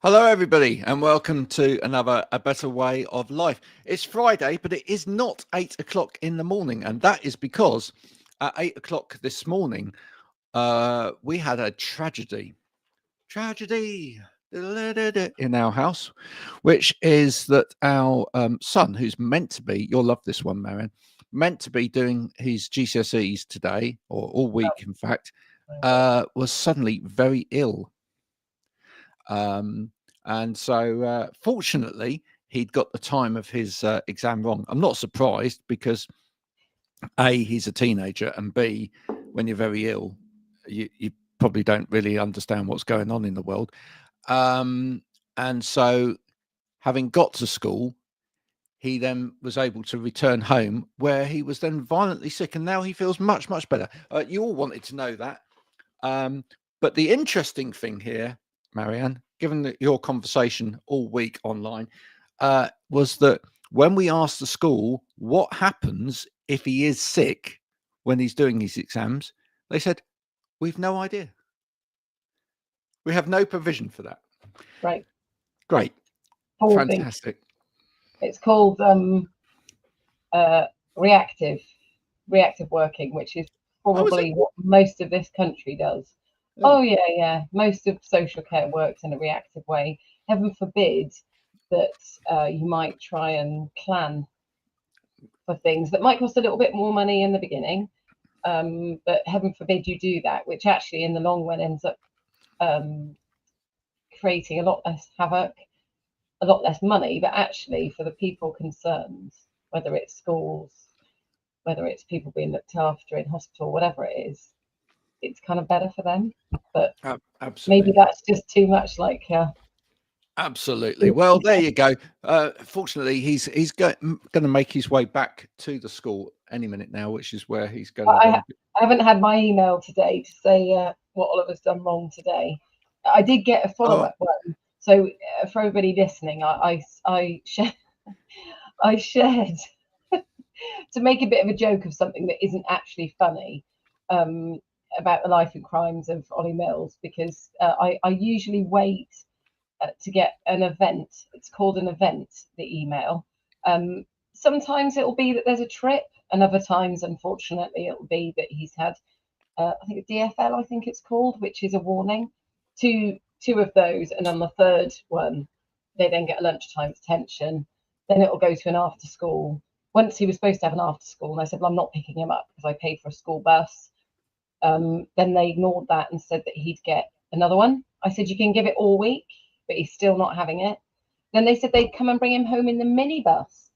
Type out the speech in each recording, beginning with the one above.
Hello, everybody, and welcome to another A Better Way of Life. It's Friday, but it is not 8 o'clock in the morning, and that is because at 8 o'clock this morning, we had a tragedy in our house, which is that our son, who's meant to be, you'll love this one, Marion, meant to be doing his GCSEs today, or all week, in fact, was suddenly very ill. And so, fortunately, he'd got the time of his exam wrong. I'm not surprised because A, he's a teenager, and B, when you're very ill, you probably don't really understand what's going on in the world. And so, having got to school, he then was able to return home where he was then violently sick, and now he feels much, much better. You all wanted to know that. But the interesting thing here, Marianne, given that your conversation all week online, was that when we asked the school what happens if he is sick when he's doing his exams, they said, we've no idea. We have no provision for that. Right. Great. Whole thing. Fantastic. It's called reactive working, which is probably what most of this country does. Oh yeah. Most of social care works in a reactive way. Heaven forbid that you might try and plan for things that might cost a little bit more money in the beginning. But heaven forbid you do that, which actually in the long run ends up creating a lot less havoc, a lot less money, but actually for the people concerned, whether it's schools, whether it's people being looked after in hospital, whatever it is, it's kind of better for them. But maybe that's just too much like absolutely. Well, there you go. Fortunately, he's going to make his way back to the school any minute now, which is where he's going. I haven't had my email today to say what Oliver's done wrong today. I did get a follow-up one. So for everybody listening, I shared to make a bit of a joke of something that isn't actually funny about the life and crimes of Ollie Mills, because I usually wait to get an event. It's called an event, the email. Sometimes it'll be that there's a trip, and other times, unfortunately, it'll be that he's had, I think a DFL, I think it's called, which is a warning. Two of those, and on the third one, they then get a lunchtime detention. Then it'll go to an after school. Once he was supposed to have an after school, and I said, well, I'm not picking him up because I paid for a school bus. Then they ignored that and said that he'd get another one. I said, you can give it all week, but he's still not having it. Then they said they'd come and bring him home in the minibus.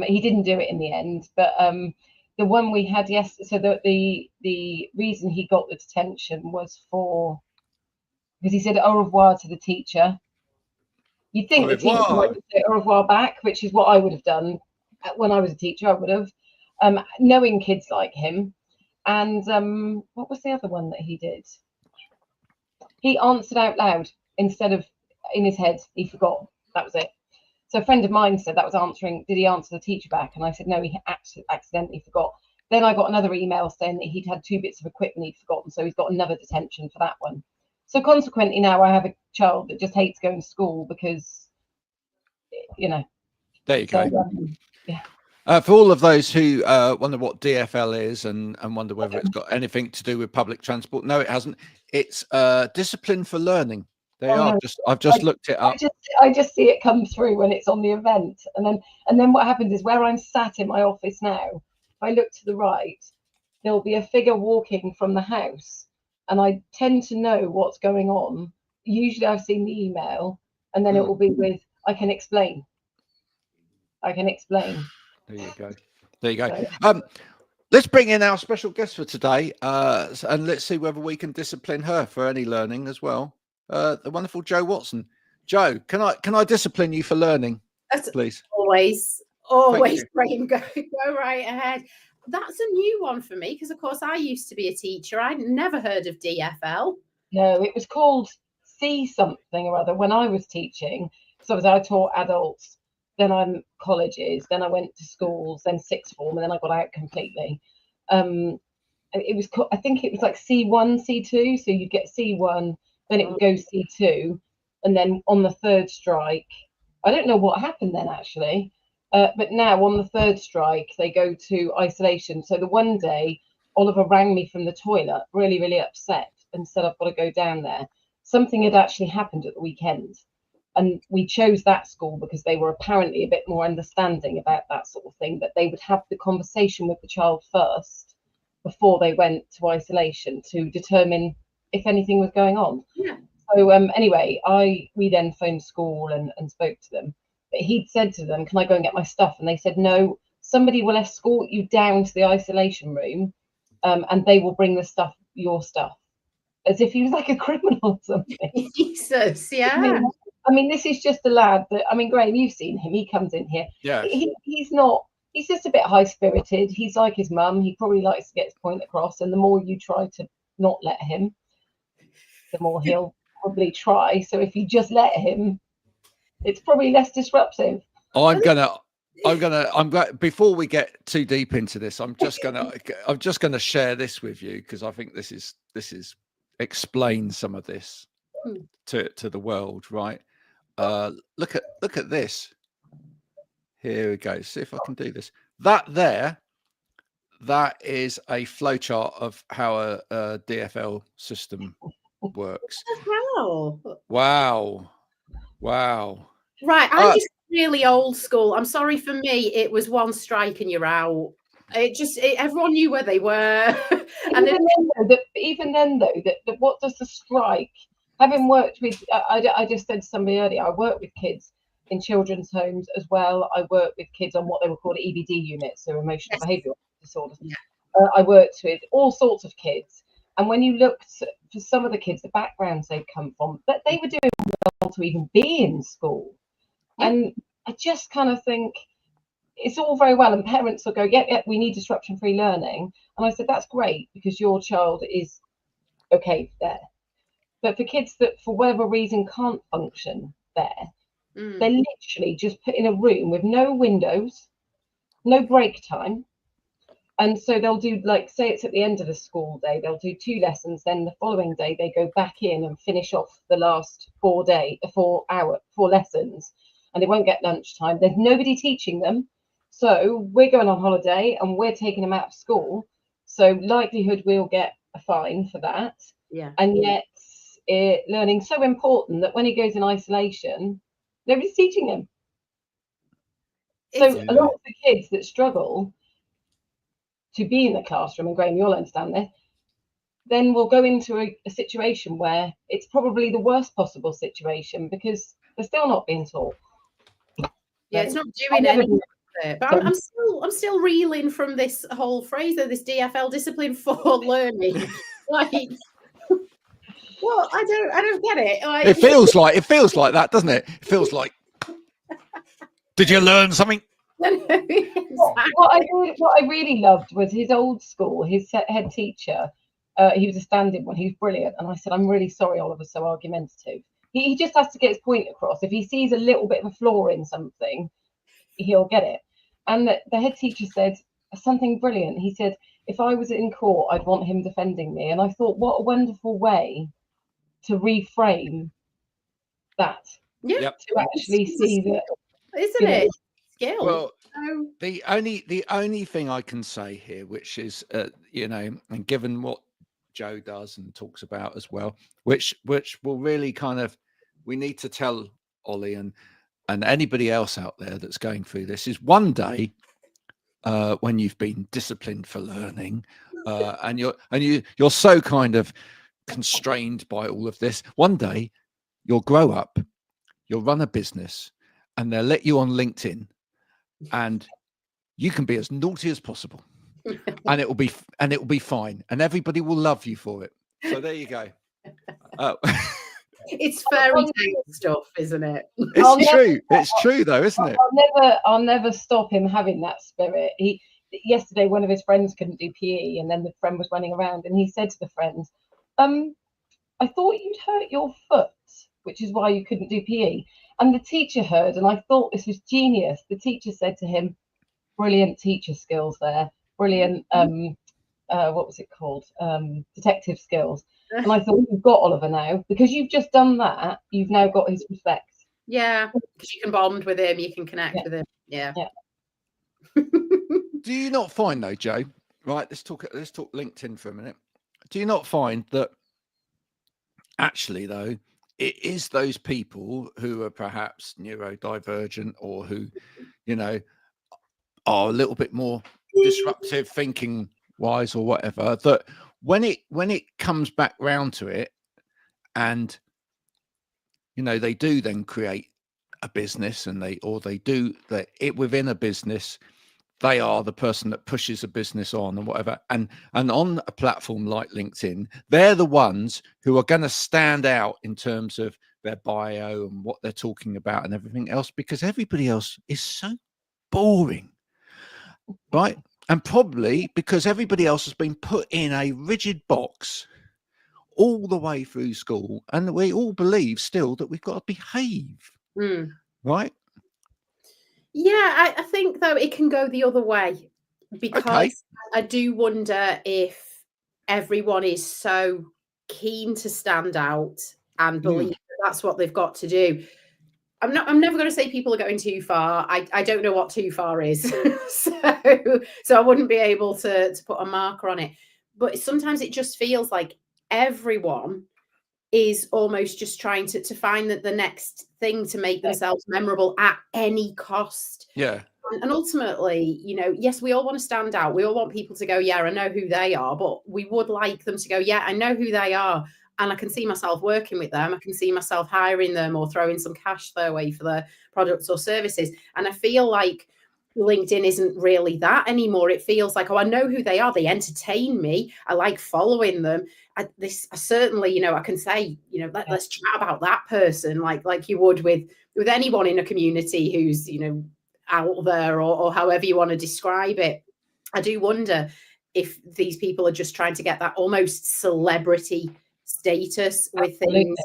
He didn't do it in the end, but the one we had yesterday, so the reason he got the detention was because he said au revoir to the teacher. You'd think the teacher might say au revoir back, which is what I would have done when I was a teacher. I would have, knowing kids like him. And what was the other one that he did? He answered out loud instead of in his head. He forgot. That was it. So a friend of mine said that was answering, did he answer the teacher back? And I said, no, he actually accidentally forgot. Then I got another email saying that he'd had 2 bits of equipment he'd forgotten, so he's got another detention for that one. So consequently, now I have a child that just hates going to school because, There you go. Yeah. For all of those who wonder what DFL is and wonder whether it's got anything to do with public transport, no, it hasn't. It's discipline for learning. I've just looked it up. I just see it come through when it's on the event, and then what happens is where I'm sat in my office now, if I look to the right, there'll be a figure walking from the house, and I tend to know what's going on. Usually I've seen the email, and then it will be with, I can explain. There you go. Let's bring in our special guest for today, and let's see whether we can discipline her for any learning as well. The wonderful Jo Watson. Jo, can I discipline you for learning, please? Always, Graham, go right ahead. That's a new one for me because, of course, I used to be a teacher. I'd never heard of DFL. No, it was called C something or other when I was teaching. So I taught adults, then I'm colleges, then I went to schools, then sixth form, and then I got out completely. It was, I think it was like C1, C2. So you get C1, then it would go C2, and then on the third strike, I don't know what happened then actually, but now on the third strike they go to isolation. So the one day Oliver rang me from the toilet, really, really upset, and said, I've got to go down there. Something had actually happened at the weekend. And we chose that school because they were apparently a bit more understanding about that sort of thing, that they would have the conversation with the child first before they went to isolation to determine if anything was going on. Yeah. So anyway, we then phoned school and spoke to them. But he'd said to them, can I go and get my stuff? And they said, no, somebody will escort you down to the isolation room, and they will bring the stuff, your stuff, as if he was like a criminal or something. Jesus, yeah. I mean, this is just a lad that, I mean, Graham, you've seen him. He comes in here. Yeah. He's just a bit high-spirited. He's like his mum. He probably likes to get his point across. And the more you try to not let him, the more he'll probably try. So if you just let him, it's probably less disruptive. Before we get too deep into this, I'm just gonna share this with you, because I think this is explains some of this to the world, right? Look at this. Here we go. See if I can do this. That is a flowchart of how a DFL system works. Wow. Right, I'm just really old school. I'm sorry, for me, it was one strike and you're out. Everyone knew where they were. And even then, though, what does the strike? Having worked with, I just said to somebody earlier, I work with kids in children's homes as well. I work with kids on what they were called EBD units, so emotional behavioural disorders. Yeah. I worked with all sorts of kids, and when you looked for some of the kids, the backgrounds they'd come from, that they were doing well to even be in school. Yeah. And I just kind of think it's all very well, and parents will go, yeah, we need disruption-free learning. And I said, that's great, because your child is okay there. But for kids that, for whatever reason, can't function there, they're literally just put in a room with no windows, no break time. And so they'll do, like, say it's at the end of the school day, they'll do 2 lessons. Then the following day, they go back in and finish off the last 4 lessons. And they won't get lunchtime. There's nobody teaching them. So we're going on holiday and we're taking them out of school. So likelihood we'll get a fine for that. Yeah. And yet learning's so important that when he goes in isolation, nobody's teaching him. So a lot of the kids that struggle to be in the classroom, and Graham, you'll understand this, then we'll go into a situation where it's probably the worst possible situation because they're still not being taught. Yeah, it's not doing anything. But I'm still reeling from this whole phrase of this DFL, discipline for learning. Like, well, I don't get it. Like, it feels like that, doesn't it? It feels like, did you learn something? Exactly. What I really loved was his old school, his head teacher. He was a stand-in one. He was brilliant. And I said, I'm really sorry Oliver's so argumentative. He just has to get his point across. If he sees a little bit of a flaw in something, he'll get it. And the head teacher said something brilliant. He said, if I was in court, I'd want him defending me. And I thought, what a wonderful way to reframe that. Yeah. To actually see that, isn't it? Skill. Well, the only thing I can say here, which is, and given what Joe does and talks about as well, which will really kind of, we need to tell Ollie and anybody else out there that's going through this, is one day when you've been disciplined for learning, and you're so kind of constrained by all of this, one day you'll grow up, you'll run a business, and they'll let you on LinkedIn, and you can be as naughty as possible, and it will be fine, and everybody will love you for it. So there you go. It's fairy tale stuff, isn't it? It's true though, isn't it? I'll never stop him having that spirit. Yesterday one of his friends couldn't do PE, and then the friend was running around, and he said to the friend, I thought you'd hurt your foot, which is why you couldn't do PE. And the teacher heard, and I thought this was genius. The teacher said to him, brilliant teacher skills there, brilliant what was it called? Detective skills. And I thought, you've got Oliver now, because you've just done that. You've now got his respect. Yeah, because you can bond with him, you can connect with him. Yeah. Do you not find though, Joe? Right, let's talk LinkedIn for a minute. Do you not find that actually though it is those people who are perhaps neurodivergent or who, you know, are a little bit more disruptive thinking wise or whatever, that when it comes back round to it, and you know, they do then create a business, and they do that it within a business, they are the person that pushes a business on and whatever, and on a platform like LinkedIn, they're the ones who are going to stand out in terms of their bio and what they're talking about and everything else, because everybody else is so boring, right? And probably because everybody else has been put in a rigid box all the way through school, and we all believe still that we've got to behave, right? Yeah, I think though it can go the other way, because I do wonder if everyone is so keen to stand out and believe that's what they've got to do. I'm never going to say people are going too far. I don't know what too far is. so I wouldn't be able to put a marker on it. But sometimes it just feels like everyone is almost just trying to find the next thing to make themselves memorable at any cost. Yeah. And ultimately, you know, yes, we all want to stand out. We all want people to go, yeah, I know who they are. But we would like them to go, yeah, I know who they are. And I can see myself working with them. I can see myself hiring them or throwing some cash their way for their products or services. And I feel like LinkedIn isn't really that anymore. It feels like, oh, I know who they are. They entertain me. I like following them. I certainly, you know, I can say, you know, let's chat about that person, like you would with anyone in a community who's, you know, out there, or however you want to describe it. I do wonder if these people are just trying to get that almost celebrity status with things.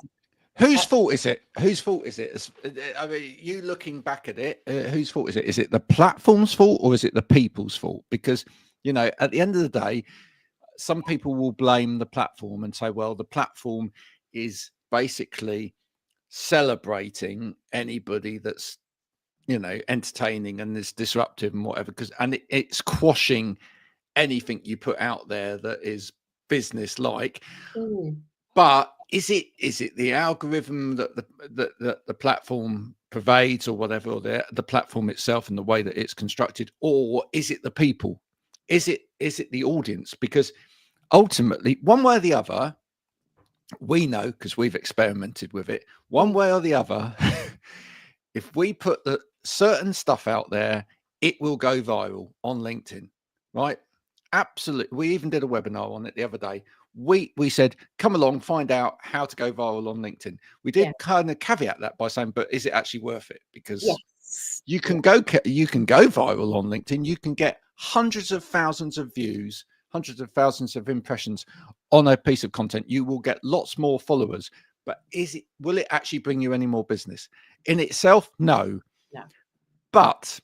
Whose fault is it? Whose fault is it? I mean, you looking back at it, whose fault is it? Is it the platform's fault or is it the people's fault? Because, you know, at the end of the day, some people will blame the platform and say, well, the platform is basically celebrating anybody that's, you know, entertaining and is disruptive and whatever, and it's quashing anything you put out there that is business like. But is it the algorithm that the platform pervades or whatever, or the platform itself and the way that it's constructed, or is it the people? Is it the audience? Because ultimately, one way or the other, we know, because we've experimented with it, one way or the other, if we put the certain stuff out there, it will go viral on LinkedIn, right? Absolutely. We even did a webinar on it the other day. We said, come along, find out how to go viral on LinkedIn. We did kind of caveat that by saying, but is it actually worth it? Because you can go viral on LinkedIn. You can get hundreds of thousands of views, hundreds of thousands of impressions on a piece of content. You will get lots more followers, but will it actually bring you any more business in itself? No. But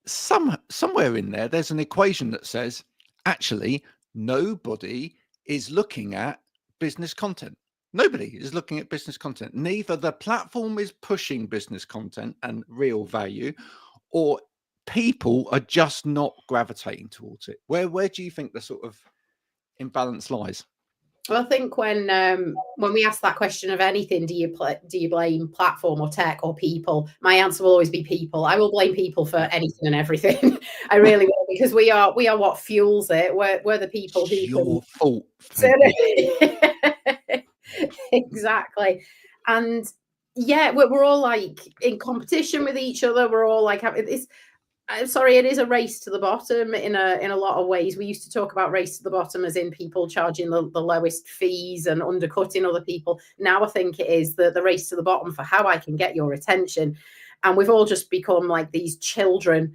somewhere in there's an equation that says actually nobody is looking at business content. Nobody is looking at business content. Neither the platform is pushing business content and real value, or people are just not gravitating towards it. Where do you think the sort of imbalance lies? Well, I think when we ask that question of anything, do you blame platform or tech or people? My answer will always be people. I will blame people for anything and everything. I really will, because we are what fuels it. We're the people who. Your fault. Exactly, and yeah, we're all like in competition with each other. We're all like having this. I'm sorry, it is a race to the bottom in a lot of ways. We used to talk about race to the bottom as in people charging the lowest fees and undercutting other people. Now I think it is the race to the bottom for how I can get your attention. And we've all just become like these children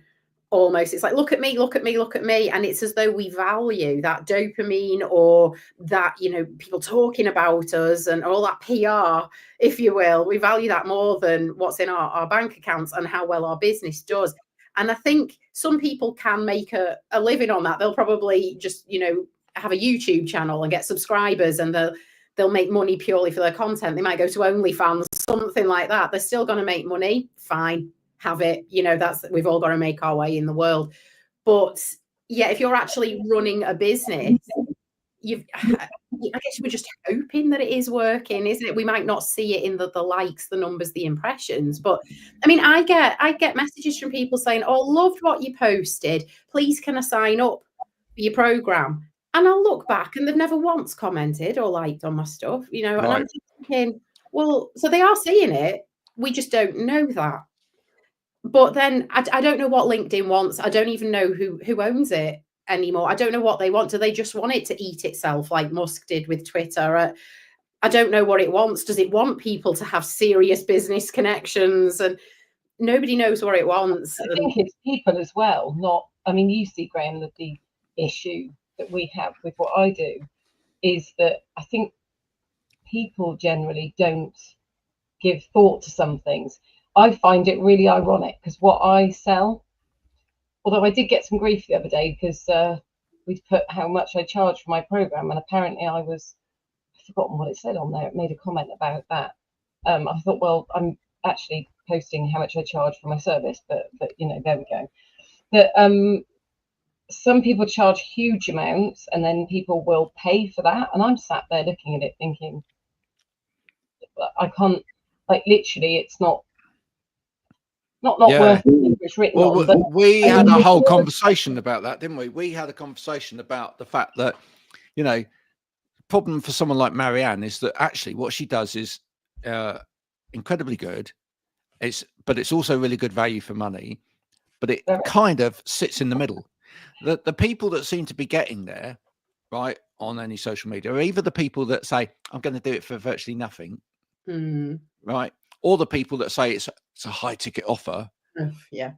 almost. It's like, look at me, look at me, look at me. And it's as though we value that dopamine, or that, you know, people talking about us and all that PR, if you will. We value that more than what's in our bank accounts and how well our business does. And I think some people can make a living on that. They'll probably just, you know, have a YouTube channel and get subscribers, and they'll make money purely for their content. They might go to OnlyFans, something like that. They're still going to make money. Fine, have it. You know, we've all got to make our way in the world. But yeah, if you're actually running a business, I guess we're just hoping that it is working, isn't it? We might not see it in the likes, the numbers, the impressions, but I mean, I get messages from people saying, "Oh, loved what you posted. Please, can I sign up for your program?" And I'll look back, and they've never once commented or liked on my stuff, you know. And I'm thinking, well, so they are seeing it. We just don't know that. But then I don't know what LinkedIn wants. I don't even know who owns it anymore. I don't know what they want. Do they just want it to eat itself like Musk did with Twitter? I don't know what it wants. Does it want people to have serious business connections? And nobody knows what it wants. I think it's people as well. I mean, you see, Graham, that the issue that we have with what I do is that I think people generally don't give thought to some things. I find it really ironic because what I sell, although I did get some grief the other day because we'd put how much I charge for my program, and apparently I've forgotten what it said on there. It made a comment about that. I thought, well, I'm actually posting how much I charge for my service, but you know, there we go. That some people charge huge amounts, and then people will pay for that, and I'm sat there looking at it thinking, I can't, like, literally, it's not worth it. It's written on. But we had a whole conversation about that, didn't we? We had a conversation about the fact that, you know, the problem for someone like Marianne is that actually what she does is incredibly good. But it's also really good value for money. But it kind of sits in the middle. The people that seem to be getting there, right, on any social media, are either the people that say, I'm going to do it for virtually nothing, right? Or the people that say it's a high ticket offer,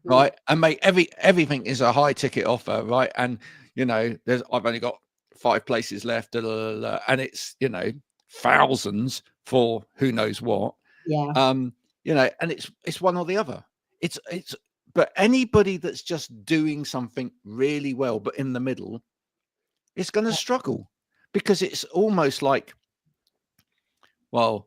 right, and make everything is a high ticket offer, right? And you know, I've only got 5 places left, and it's, you know, thousands for who knows what, you know, and it's one or the other. But anybody that's just doing something really well, but in the middle, it's going to struggle because it's almost like, well,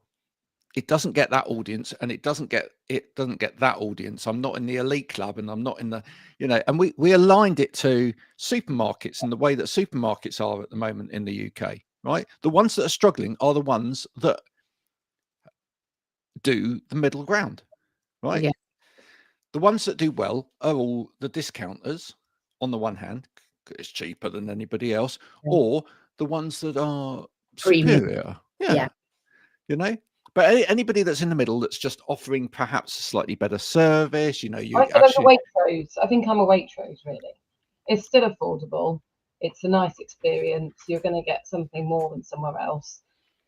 it doesn't get that audience, and it doesn't get that audience. I'm not in the elite club, and I'm not in the, you know, and we aligned it to supermarkets and the way that supermarkets are at the moment in the UK, right? The ones that are struggling are the ones that do the middle ground, right? Yeah. The ones that do well are all the discounters on the one hand, it's cheaper than anybody else, or the ones that are superior. Yeah. You know? But anybody that's in the middle that's just offering perhaps a slightly better service, you know, I think I'm a Waitrose, really. It's still affordable. It's a nice experience. You're going to get something more than somewhere else.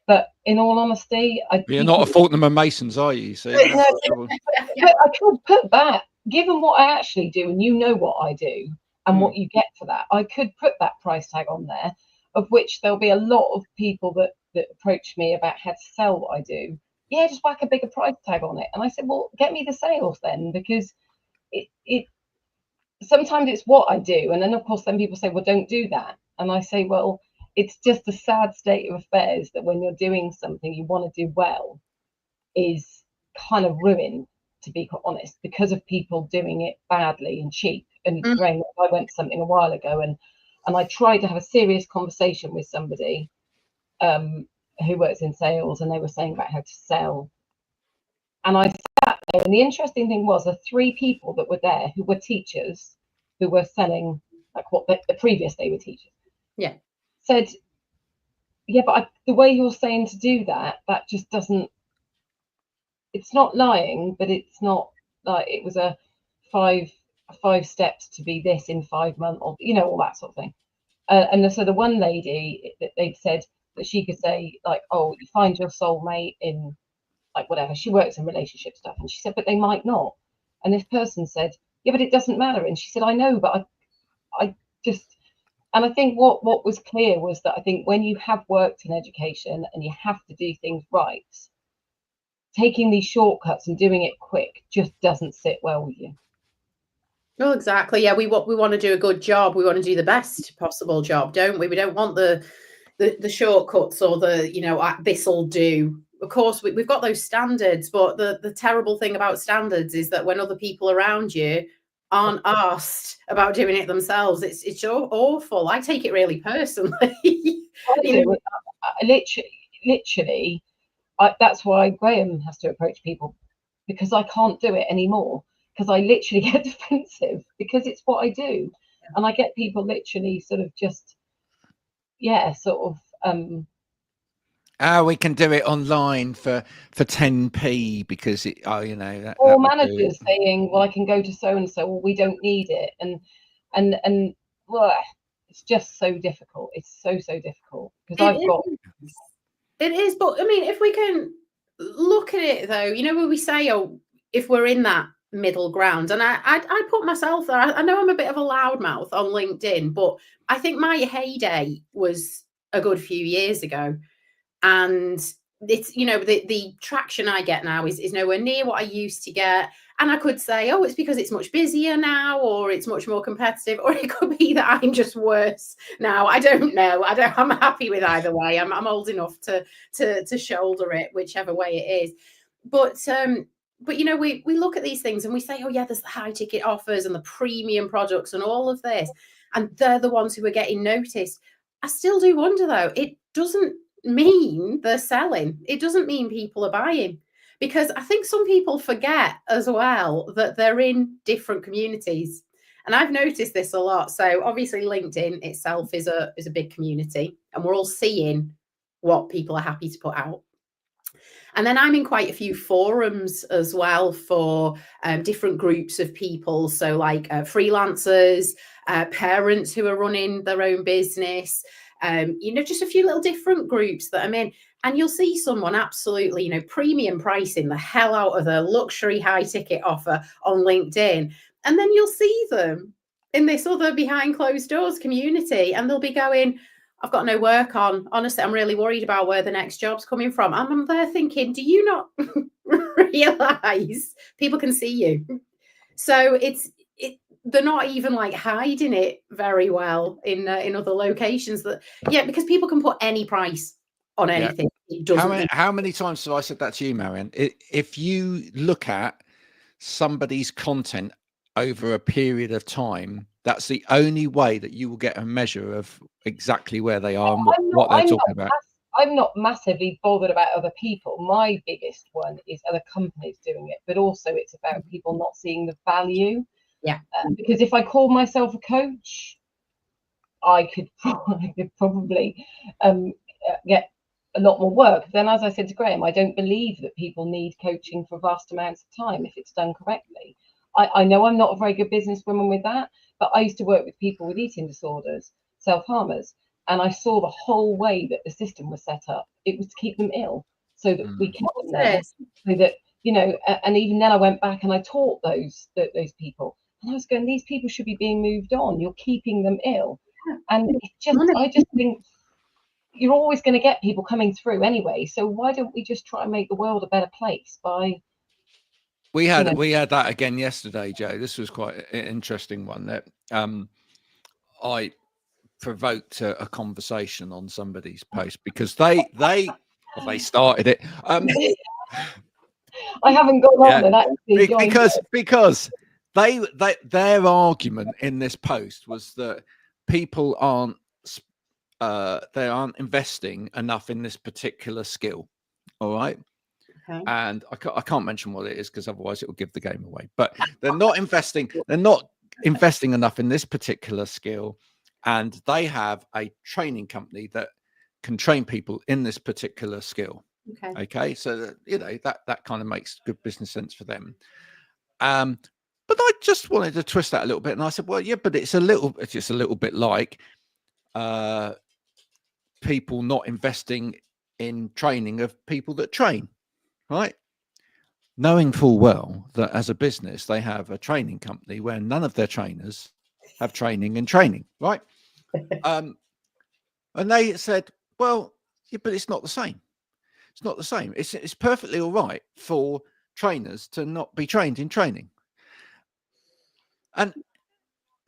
But in all honesty, you're not a Fortnum and Masons, are you? So I could put that, given what I actually do, and you know what I do and what you get for that, I could put that price tag on there, of which there'll be a lot of people that approach me about how to sell what I do. Yeah, just whack a bigger price tag on it. And I said, well, get me the sales then, because it sometimes it's what I do. And then of course then people say, well, don't do that. And I say, well, it's just a sad state of affairs that when you're doing something you want to do well is kind of ruined, to be quite honest, because of people doing it badly and cheap. And I went to something a while ago, and I tried to have a serious conversation with somebody who works in sales, and they were saying about how to sell. And I sat there, and the interesting thing was the 3 people that were there who were teachers, who were selling like what the previous they were teachers. Yeah. Said, yeah, but the way you're saying to do that just doesn't, it's not lying, but it's not like it was a 5 steps to be this in 5 months, or, you know, all that sort of thing. And so the one lady, they'd said that she could say, like, oh, you find your soulmate in, like, whatever. She works in relationship stuff. And she said, but they might not. And this person said, yeah, but it doesn't matter. And she said, I know, but I just... And I think what was clear was that I think when you have worked in education and you have to do things right, taking these shortcuts and doing it quick just doesn't sit well with you. Well, exactly. Yeah, we want to do a good job. We want to do the best possible job, don't we? We don't want the shortcuts or this'll do. Of course, we've got those standards, but the terrible thing about standards is that when other people around you aren't asked about doing it themselves, it's awful. I take it really personally. Literally, that's why Graham has to approach people, because I can't do it anymore, because I literally get defensive, because it's what I do. And I get people literally sort of just, we can do it online for 10p because it, that, or managers saying, well, I can go to so and so, or we don't need it, and well, it's just so difficult. It's so difficult, because it is. But I mean, if we can look at it though, when we say, if we're in that middle ground, and I put myself there. I know I'm a bit of a loudmouth on LinkedIn, but I think my heyday was a good few years ago, and it's the traction I get now is nowhere near what I used to get. And I could say, it's because it's much busier now, or it's much more competitive, or it could be that I'm just worse now. I don't know. I'm happy with either way. I'm old enough to shoulder it, whichever way it is. But we look at these things and we say, there's the high ticket offers and the premium products and all of this, and they're the ones who are getting noticed. I still do wonder though, it doesn't mean they're selling. It doesn't mean people are buying, because I think some people forget as well that they're in different communities. And I've noticed this a lot. So obviously LinkedIn itself is a big community, and we're all seeing what people are happy to put out. And then I'm in quite a few forums as well for different groups of people. So like freelancers, parents who are running their own business, just a few little different groups that I'm in. And you'll see someone absolutely, premium pricing the hell out of their luxury high ticket offer on LinkedIn. And then you'll see them in this other behind closed doors community, and they'll be going, I've got no work on. Honestly, I'm really worried about where the next job's coming from. And I'm there thinking, do you not realize people can see you? So they're not even like hiding it very well in other locations. Because people can put any price on anything. Yeah. How many times have I said that to you, Marianne? If you look at somebody's content over a period of time, that's the only way that you will get a measure of exactly where they are and what they're talking about. I'm not massively bothered about other people. My biggest one is other companies doing it, but also it's about people not seeing the value. Yeah. Because if I call myself a coach, I could probably get a lot more work. Then, as I said to Graham, I don't believe that people need coaching for vast amounts of time if it's done correctly. I know I'm not a very good businesswoman with that, but I used to work with people with eating disorders, self-harmers, and I saw the whole way that the system was set up. It was to keep them ill, so that we kept them there, so that and even then I went back and I taught those people, and I was going, these people should be being moved on. You're keeping them ill, and I just think you're always going to get people coming through anyway. So why don't we just try and make the world a better place by We had that again yesterday, Joe. This was quite an interesting one that I provoked a conversation on somebody's post because they started it. I haven't gone on and actually because their argument in this post was that people aren't investing enough in this particular skill. All right. Okay. And I can't mention what it is because otherwise it will give the game away. But they're not investing. They're not investing enough in this particular skill, and they have a training company that can train people in this particular skill. Okay. So that kind of makes good business sense for them. But I just wanted to twist that a little bit, and I said, well, yeah, but it's just a little bit like people not investing in training of people that train. Right, knowing full well that as a business they have a training company where none of their trainers have training in training, right? And they said, well, yeah, but it's not the same. It's not the same. It's perfectly all right for trainers to not be trained in training. And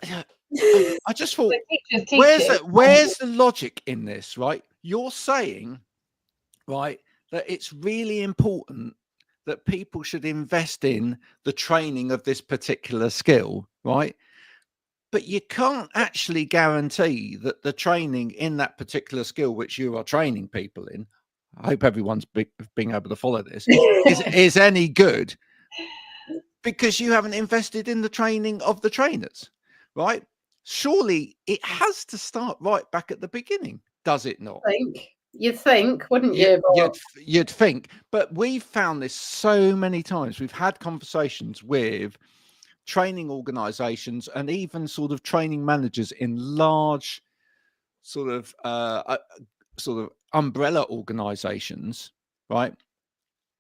I just thought, teachers, where's the logic in this, right? You're saying, right, that it's really important that people should invest in the training of this particular skill, right? But you can't actually guarantee that the training in that particular skill, which you are training people in, I hope everyone's being able to follow this, is any good, because you haven't invested in the training of the trainers, right? Surely it has to start right back at the beginning, does it not? You'd think, wouldn't you? You'd think. But we've found this so many times. We've had conversations with training organizations and even sort of training managers in large sort of umbrella organizations, right?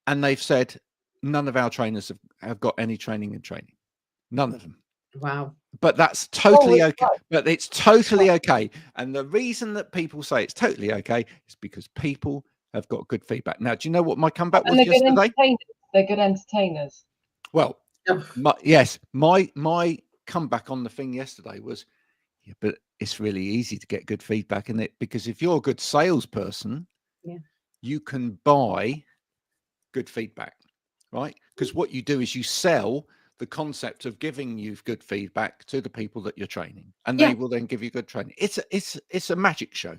And they've said none of our trainers have got any training in training. None of them. Wow. But that's totally okay. But it's totally okay. And the reason that people say it's totally okay is because people have got good feedback. Now, do you know what my comeback was yesterday? They're good entertainers. Well, my comeback on the thing yesterday was, yeah, but it's really easy to get good feedback in it, because if you're a good salesperson, you can buy good feedback, right? Because what you do is you sell the concept of giving you good feedback to the people that you're training, and they will then give you good training. It's a magic show,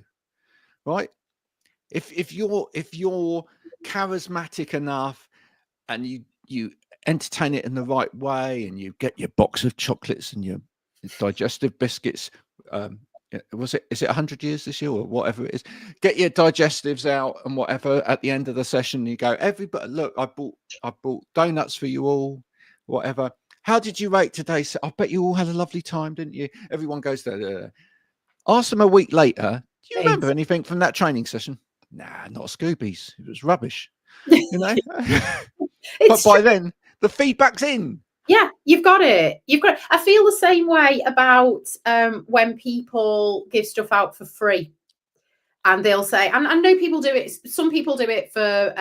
right? If you're charismatic enough and you entertain it in the right way, and you get your box of chocolates and your digestive biscuits, is it 100 years this year or whatever it is, get your digestives out and whatever at the end of the session, you go, everybody, look, I bought donuts for you all, whatever. How did you rate today? So I bet you all had a lovely time, didn't you? Everyone goes there. Ask them a week later, do you remember anything from that training session? Nah, not a Scoobies. It was rubbish. You know? But by then the feedback's in. Yeah, you've got it. I feel the same way about when people give stuff out for free, and they'll say, and I know people do it. Some people do it for,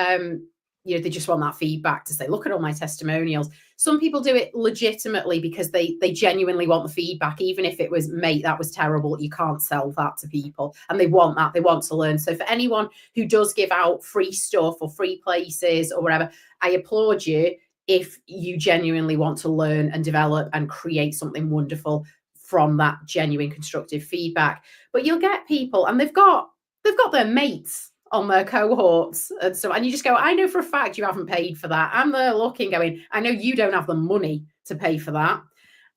they just want that feedback to say, look at all my testimonials. Some people do it legitimately because they genuinely want the feedback, even if it was, mate, that was terrible. You can't sell that to people, and they want that. They want to learn. So for anyone who does give out free stuff or free places or whatever, I applaud you. If you genuinely want to learn and develop and create something wonderful from that genuine constructive feedback. But you'll get people, and they've got their mates on their cohorts, and so, and you just go, I know for a fact you haven't paid for that. And they're looking, going, I know you don't have the money to pay for that.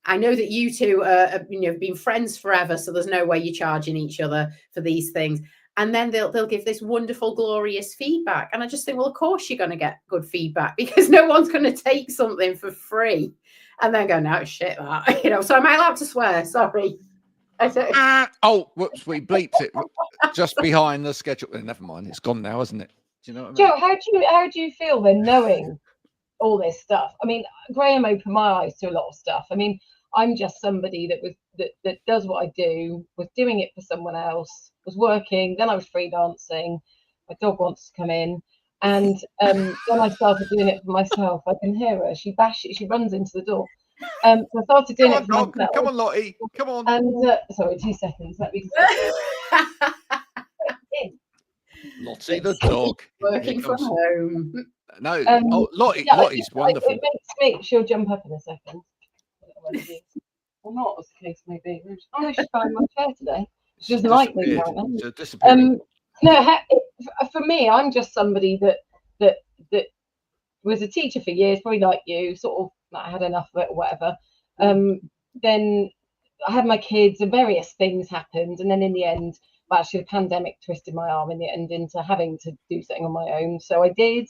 I know that you two have been friends forever, so there's no way you're charging each other for these things. And then they'll give this wonderful, glorious feedback. And I just think, well, of course you're going to get good feedback, because no one's going to take something for free and then go, no, shit, that. So am I allowed to swear? Sorry. Oh, whoops, we bleeped it just behind the schedule. Never mind, it's gone now, isn't it? Do you know what I mean? Joe, how do you feel then, knowing all this stuff? I mean, Graham opened my eyes to a lot of stuff. I mean, I'm just somebody that does what I do, was doing it for someone else, was working, then I was freelancing. My dog wants to come in, and then I started doing it for myself. I can hear her. She runs into the door. So I started doing it for myself. Come on, Lottie, come on. And sorry, 2 seconds. Let me Lottie the dog. Working from home. No, Lottie's wonderful. It makes me, she'll jump up in a second. Or not, as the case may be. Oh no, she's behind my chair today. She doesn't like me apparently. No, for me, I'm just somebody that was a teacher for years, probably like you, sort of I had enough of it or whatever. Then I had my kids and various things happened, and then in the end, actually the pandemic twisted my arm in the end into having to do something on my own. So I did,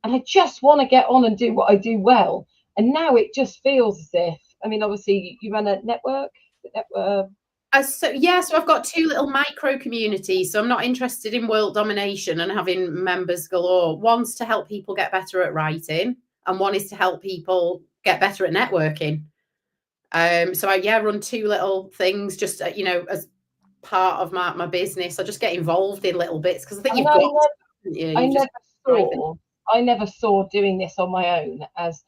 and I just want to get on and do what I do well. And now it just feels as if, I mean, obviously you run a network. So I've got 2 little micro communities. So I'm not interested in world domination and having members galore. One's to help people get better at writing, and one is to help people get better at networking. So I run 2 little things just as part of my business. I just get involved in little bits because I think I never saw doing this on my own as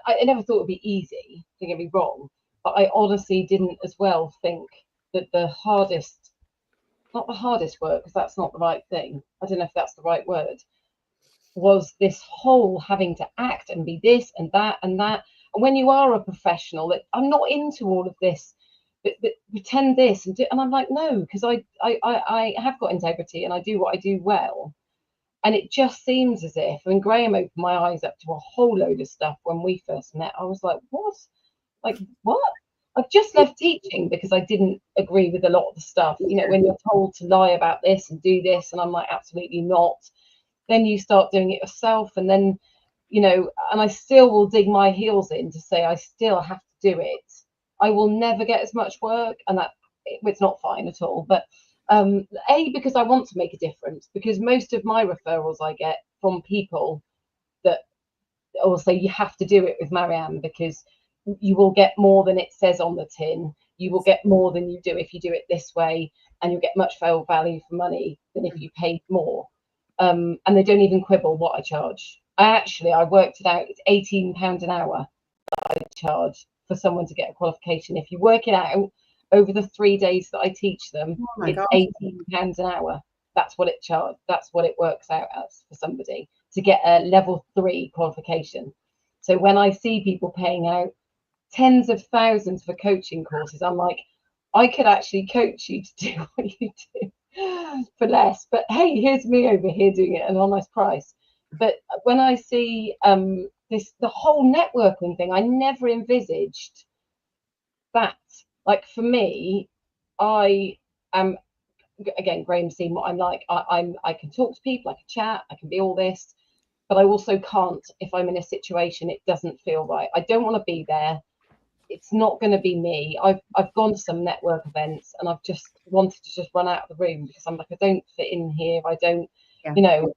I never thought it'd be easy, don't get me wrong, but I honestly didn't as well think that the hardest, not the hardest work, because that's not the right thing, I don't know if that's the right word, was this whole having to act and be this and that and that. And when you are a professional, that I'm not into all of this, but pretend this and do, and I'm like, no, because I have got integrity and I do what I do well. And it just seems as if, when Graham opened my eyes up to a whole load of stuff when we first met, I was like, what? Like, what? I've just left teaching because I didn't agree with a lot of the stuff. You know, when you're told to lie about this and do this, and I'm like, absolutely not. Then you start doing it yourself, and then, you know, and I still will dig my heels in to say I still have to do it. I will never get as much work, and that it's not fine at all. But because I want to make a difference, because most of my referrals I get from people that will say you have to do it with Marianne because you will get more than it says on the tin. You will get more than you do if you do it this way, and you'll get much more value for money than if you paid more. And they don't even quibble what I charge. I worked it out. It's £18 an hour that I charge for someone to get a qualification. If you work it out over the 3 days that I teach them, it's £18 an hour. That's what it charges. That's what it works out as for somebody to get a level 3 qualification. So when I see people paying out tens of thousands for coaching courses, I'm like, I could actually coach you to do what you do for less. But hey, here's me over here doing it at an honest price. But when I see the whole networking thing, I never envisaged that. Like for me, I am, again, Graham's seen what I'm like. I can talk to people, I can chat, I can be all this, but I also can't if I'm in a situation it doesn't feel right. I don't want to be there. It's not going to be me. I've gone to some network events and I've just wanted to just run out of the room because I'm like, I don't fit in here. I don't, you know.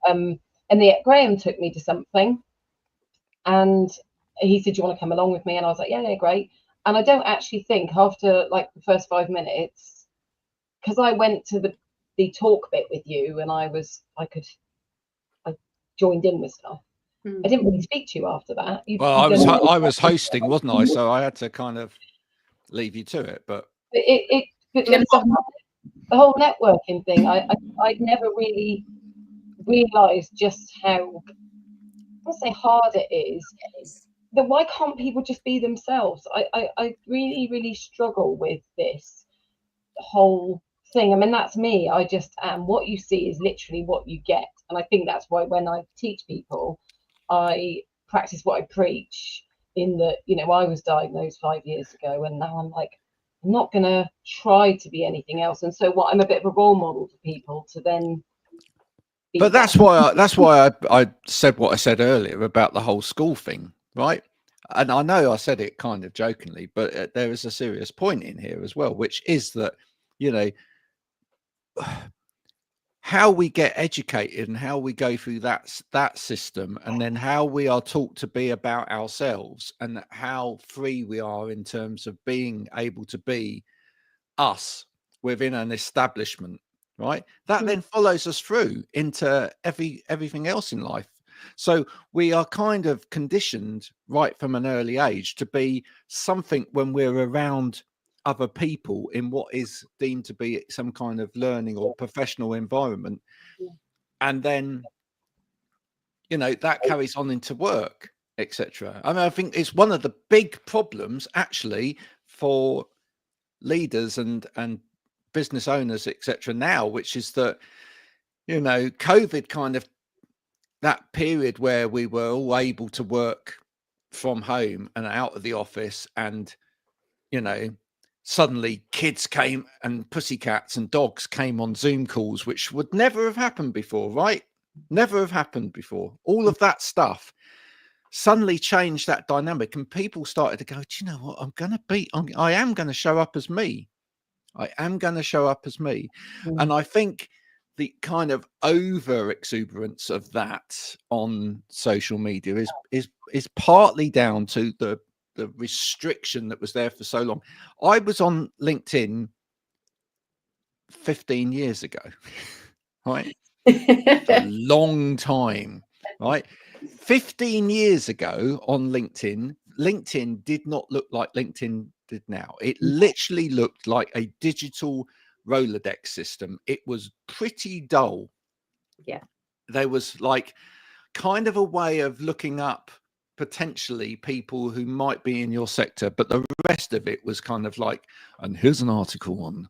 And yet Graham took me to something, and he said, "Do you want to come along with me?" And I was like, "Yeah, great." And I don't actually think after like the first 5 minutes, because I went to the talk bit with you, and I joined in with stuff. I didn't really speak to you after that. I was hosting, wasn't I? So I had to kind of leave you to it. But the whole networking thing, I'd never really realised just how, I say, hard it is. That why can't people just be themselves? I really, really struggle with this whole thing. I mean, that's me. I just am. What you see is literally what you get. And I think that's why when I teach people, I practice what I preach, in that, you know, I was diagnosed 5 years ago, and now I'm like, I'm not going to try to be anything else. And so I'm a bit of a role model for people to then. But that's why I said what I said earlier about the whole school thing, right? And I know I said it kind of jokingly, but there is a serious point in here as well, which is that, you know, how we get educated and how we go through that system, and then how we are taught to be about ourselves, and how free we are in terms of being able to be us within an establishment, right? That then follows us through into everything else in life. So we are kind of conditioned right from an early age to be something when we're around other people in what is deemed to be some kind of learning or professional environment. And then, you know, that carries on into work, etc. I mean, I think it's one of the big problems actually for leaders and business owners, etc. now, which is that, you know, COVID kind of, that period where we were all able to work from home and out of the office, and, you know, suddenly kids came and pussycats and dogs came on Zoom calls, which would never have happened before, right? Never have happened before. All of that stuff suddenly changed that dynamic, and people started to go, do you know what? I am going to show up as me. I am going to show up as me. And I think the kind of over exuberance of that on social media is partly down to the restriction that was there for so long. I was on LinkedIn 15 years ago, right? A long time, right? 15 years ago on LinkedIn did not look like LinkedIn did now. It literally looked like a digital Rolodex system. It was pretty dull. Yeah. There was like kind of a way of looking up potentially people who might be in your sector, but the rest of it was kind of like, and here's an article on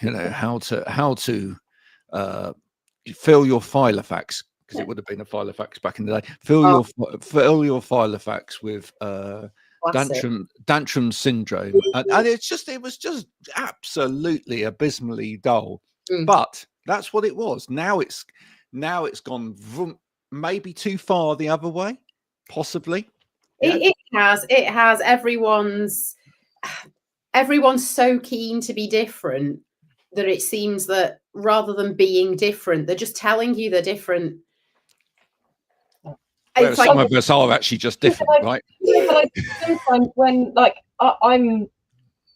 how to fill your Filofax, because it would have been a Filofax back in the day. Fill your Filofax with Dantrum syndrome, and it was just absolutely abysmally dull. But that's what it was. Now it's gone maybe too far the other way, possibly. Yeah? It has. Everyone's so keen to be different that it seems that rather than being different, they're just telling you they're different. Whereas some of us are actually just different, right? But sometimes when I'm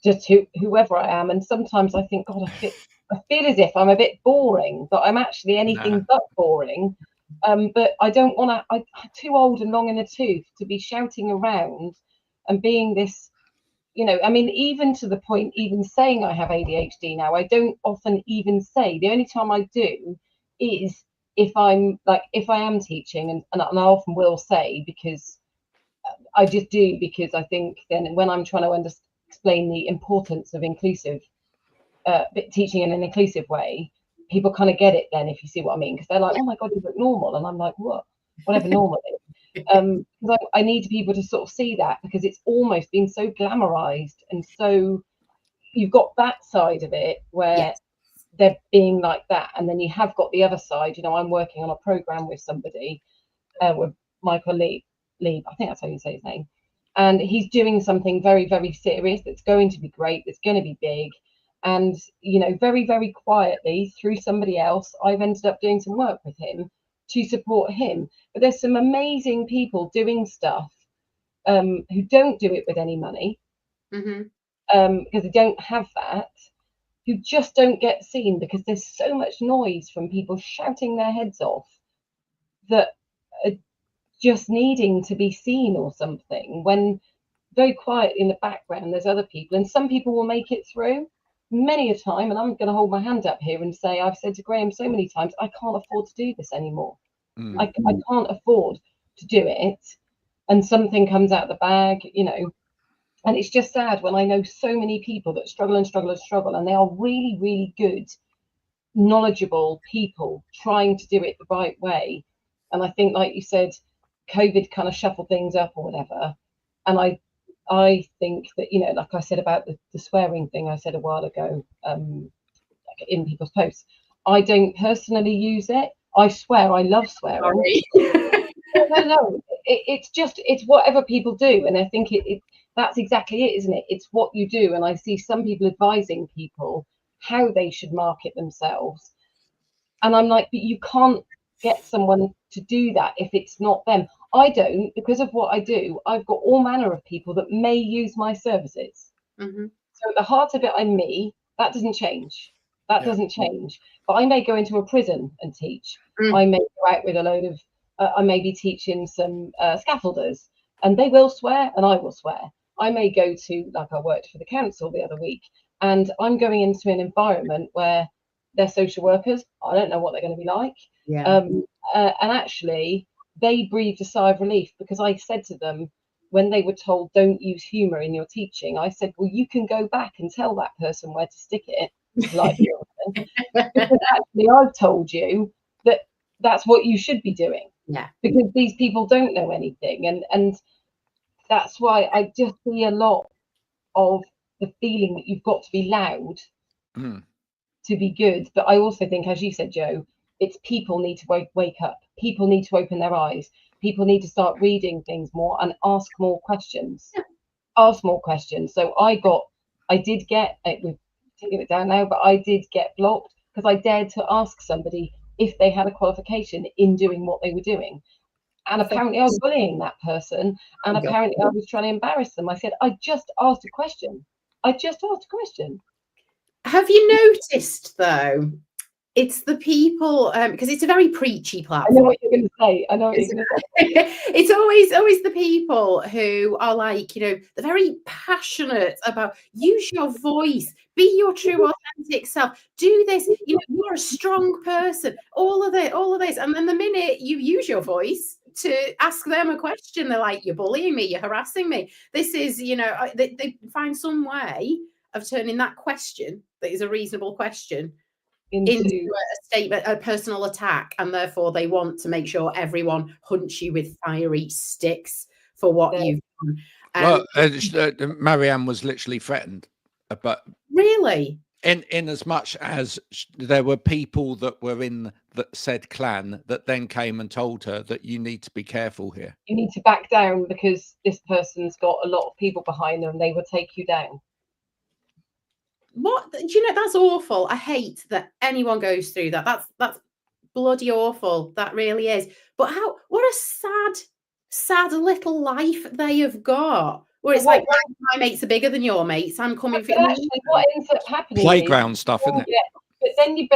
just whoever I am, and sometimes I think, God, I feel as if I'm a bit boring, but I'm actually anything but boring. But I don't want to. I'm too old and long in the tooth to be shouting around and being this. I mean, even to the point, even saying I have ADHD now, I don't often even say. The only time I do is if I am teaching, and I often will say, because I just do, because I think then when I'm trying to explain the importance of inclusive teaching in an inclusive way, people kind of get it then, if you see what I mean, because they're like, oh my God, you look normal, and I'm like, what? Whatever normal is. I need people to sort of see that, because it's almost been so glamorized, and so you've got that side of it where they're being like that, and then you have got the other side. I'm working on a program with somebody, with Michael Lee, I think that's how you say his name, and he's doing something very, very serious that's going to be great, that's going to be big. And very, very quietly through somebody else, I've ended up doing some work with him to support him. But there's some amazing people doing stuff who don't do it with any money, because they don't have that, who just don't get seen because there's so much noise from people shouting their heads off that are just needing to be seen or something, when very quiet in the background there's other people, and some people will make it through many a time. And I'm going to hold my hand up here and say, I've said to Graham so many times, I can't afford to do this anymore. I can't afford to do it, and something comes out of the bag, and it's just sad when I know so many people that struggle and struggle and struggle, and they are really, really good, knowledgeable people trying to do it the right way. And I think, like you said, COVID kind of shuffled things up or whatever. And I think that, like I said about the swearing thing I said a while ago, in people's posts, I don't personally use it. I swear, I love swearing. No, it's whatever people do, and I think that's exactly it, isn't it? It's what you do. And I see some people advising people how they should market themselves, and I'm like, but you can't get someone to do that if it's not them. I don't, because of what I do. I've got all manner of people that may use my services. So at the heart of it, I'm me. That doesn't change. Doesn't change. But I may go into a prison and teach. I may go out with a load of, I may be teaching some scaffolders, and they will swear and I will swear. I may go to, like I worked for the council the other week, and I'm going into an environment where they're social workers. I don't know what they're going to be like. And actually, they breathed a sigh of relief, because I said to them, when they were told don't use humour in your teaching, I said, well, you can go back and tell that person where to stick it. Like, because actually I've told you that that's what you should be doing. Because these people don't know anything, and that's why I just see a lot of the feeling that you've got to be loud to be good. But I also think, as you said, Joe, it's people need to wake up. People need to open their eyes. People need to start reading things more and ask more questions. Ask more questions. So I did get, we've taken it down now, but I did get blocked because I dared to ask somebody if they had a qualification in doing what they were doing. And apparently I was bullying that person, and apparently I was trying to embarrass them. I said, I just asked a question. Have you noticed, though, It's the people, because it's a very preachy platform. I know what you're going to say. I know what you're going to say. It's always the people who are like, you know, they're very passionate about use your voice, be your true authentic self, do this, you know, you're a strong person, all of this. And then the minute you use your voice to ask them a question, they're like, you're bullying me, you're harassing me. This is, you know, they find some way of turning that question that is a reasonable question into a statement, a personal attack, and therefore they want to make sure everyone hunts you with fiery sticks for what you've done. Well, Marianne was literally threatened, but really, in as much as there were people that were in that said clan that then came and told her that you need to be careful here. You need to back down because this person's got a lot of people behind them. They will take you down. What do you know? That's awful. I hate that anyone goes through that. That's bloody awful. That really is. But what a sad little life they have got. Where it's like, my mates are bigger than your mates. I'm coming for you. Actually, what ends up happening? Playground stuff, isn't it? Yeah. But then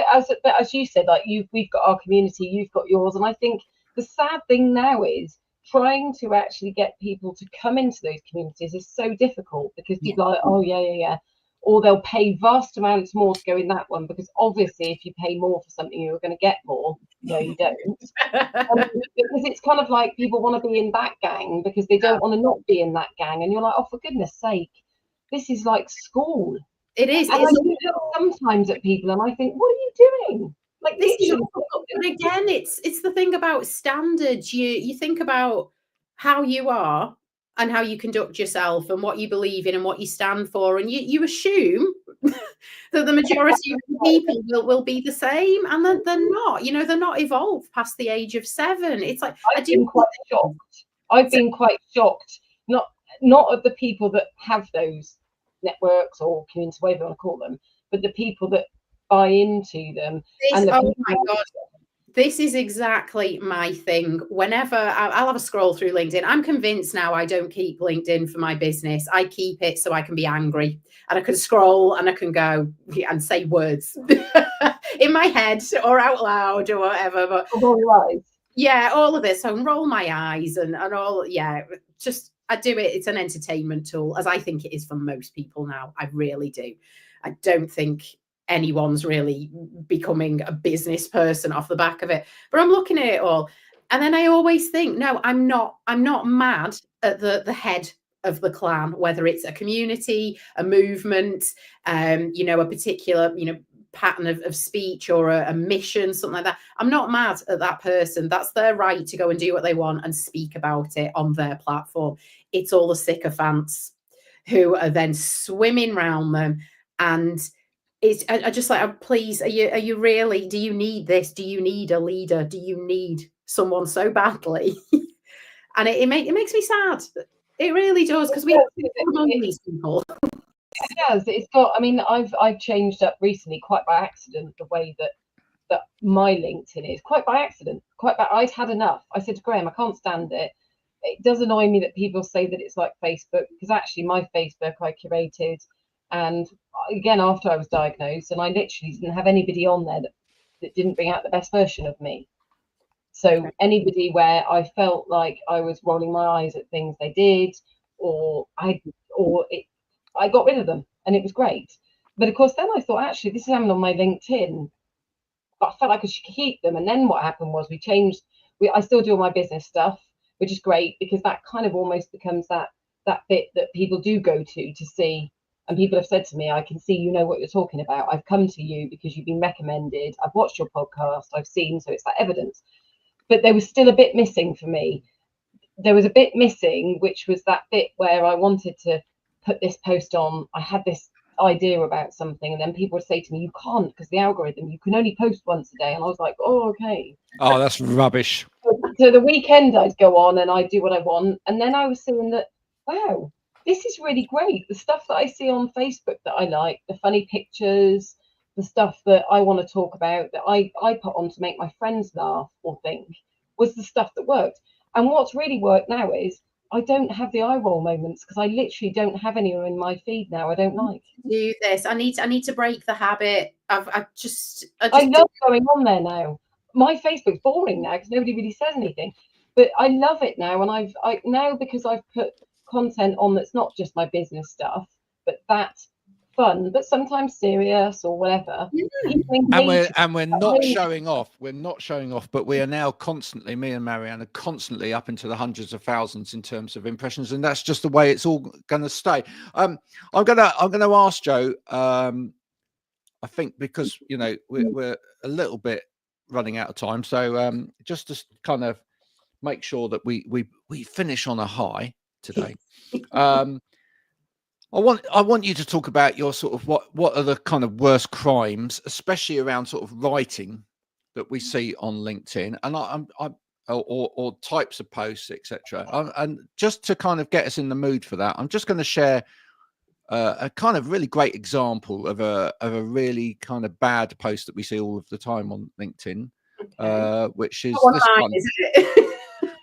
as you said, like we've got our community, you've got yours, and I think the sad thing now is trying to actually get people to come into those communities is so difficult because people are like, oh yeah. Or they'll pay vast amounts more to go in that one because obviously if you pay more for something you're going to get more. No, you don't. Because it's kind of like people want to be in that gang because they don't want to not be in that gang, and you're like, oh, for goodness sake, this is like school. It is. And I look sometimes at people and I think, what are you doing? Like this is, but again, it's the thing about standards. You think about how you are and how you conduct yourself and what you believe in and what you stand for, and you assume that the majority of people will be the same, and then they're not. You know, they're not evolved past the age of 7. It's like I've been quite shocked. I've been quite shocked, not of the people that have those networks or communities, whatever you want to call them, but the people that buy into them. Oh my God. This is exactly my thing. Whenever I'll have a scroll through LinkedIn, I'm convinced now I don't keep LinkedIn for my business. I keep it so I can be angry and I can scroll and I can go and say words in my head or out loud or whatever. But yeah, all of this. So I can roll my eyes and all. Yeah, just I do it. It's an entertainment tool, as I think it is for most people now. I really do. I don't think anyone's really becoming a business person off the back of it, but I'm looking at it all, and then I always think, no, I'm not mad at the head of the clan, whether it's a community, a movement, you know, a particular, you know, pattern of speech or a mission, something like that. I'm not mad at that person. That's their right to go and do what they want and speak about it on their platform. It's all the sycophants who are then swimming around them, and I just like, oh, please, are you really, do you need this? Do you need a leader? Do you need someone so badly? And it makes me sad. It really does, because we among these people. It does. It's got. I mean, I've changed up recently, quite by accident, the way that my LinkedIn is. Quite by accident. I'd had enough. I said to Graham, I can't stand it. It does annoy me that people say that it's like Facebook, because actually my Facebook I curated. And again, after I was diagnosed, and I literally didn't have anybody on there that didn't bring out the best version of me. So anybody where I felt like I was rolling my eyes at things they did, I got rid of them, and it was great. But of course, then I thought, actually, this is happening on my LinkedIn, but I felt like I should keep them. And then what happened was I still do all my business stuff, which is great because that kind of almost becomes that bit that people do go to see. And people have said to me, I can see you know what you're talking about. I've come to you because you've been recommended. I've watched your podcast. I've seen, so it's that evidence. But there was still a bit missing for me. There was a bit missing, which was that bit where I wanted to put this post on. I had this idea about something, and then people would say to me, you can't, because the algorithm, you can only post once a day. And I was like, oh, okay. Oh, that's rubbish. So the weekend I'd go on and I'd do what I want. And then I was seeing that, wow, this is really great. The stuff that I see on Facebook that I like, the funny pictures, the stuff that I want to talk about, that I put on to make my friends laugh or think, was the stuff that worked. And what's really worked now is I don't have the eye roll moments because I literally don't have anyone in my feed now I don't like. Do this. I need to break the habit. I just love going on there now. My Facebook's boring now because nobody really says anything, but I love it now. And now because I've put content on that's not just my business stuff, but that's fun, but sometimes serious or whatever. And we're not showing off. We're not showing off, but we are now constantly, me and Marianne are constantly up into the hundreds of thousands in terms of impressions, and that's just the way it's all going to stay. I'm gonna ask Jo. I think because we're a little bit running out of time, so just to kind of make sure that we finish on a high today. I want you to talk about your sort of what are the kind of worst crimes, especially around sort of writing that we see on LinkedIn, and or types of posts, etc. And just to kind of get us in the mood for that, I'm just going to share a kind of really great example of a really kind of bad post that we see all of the time on LinkedIn, which is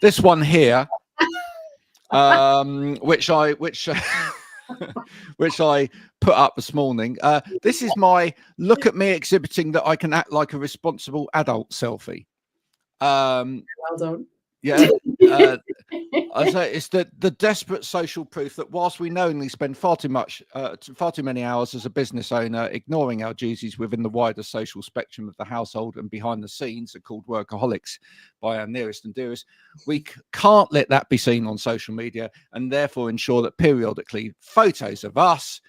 this one here, which I put up this morning. This is my look at me exhibiting that I can act like a responsible adult selfie. Well done. Yeah. I say it's the desperate social proof that whilst we knowingly spend far too many hours as a business owner ignoring our duties within the wider social spectrum of the household and behind the scenes are called workaholics by our nearest and dearest, we can't let that be seen on social media, and therefore ensure that periodically photos of us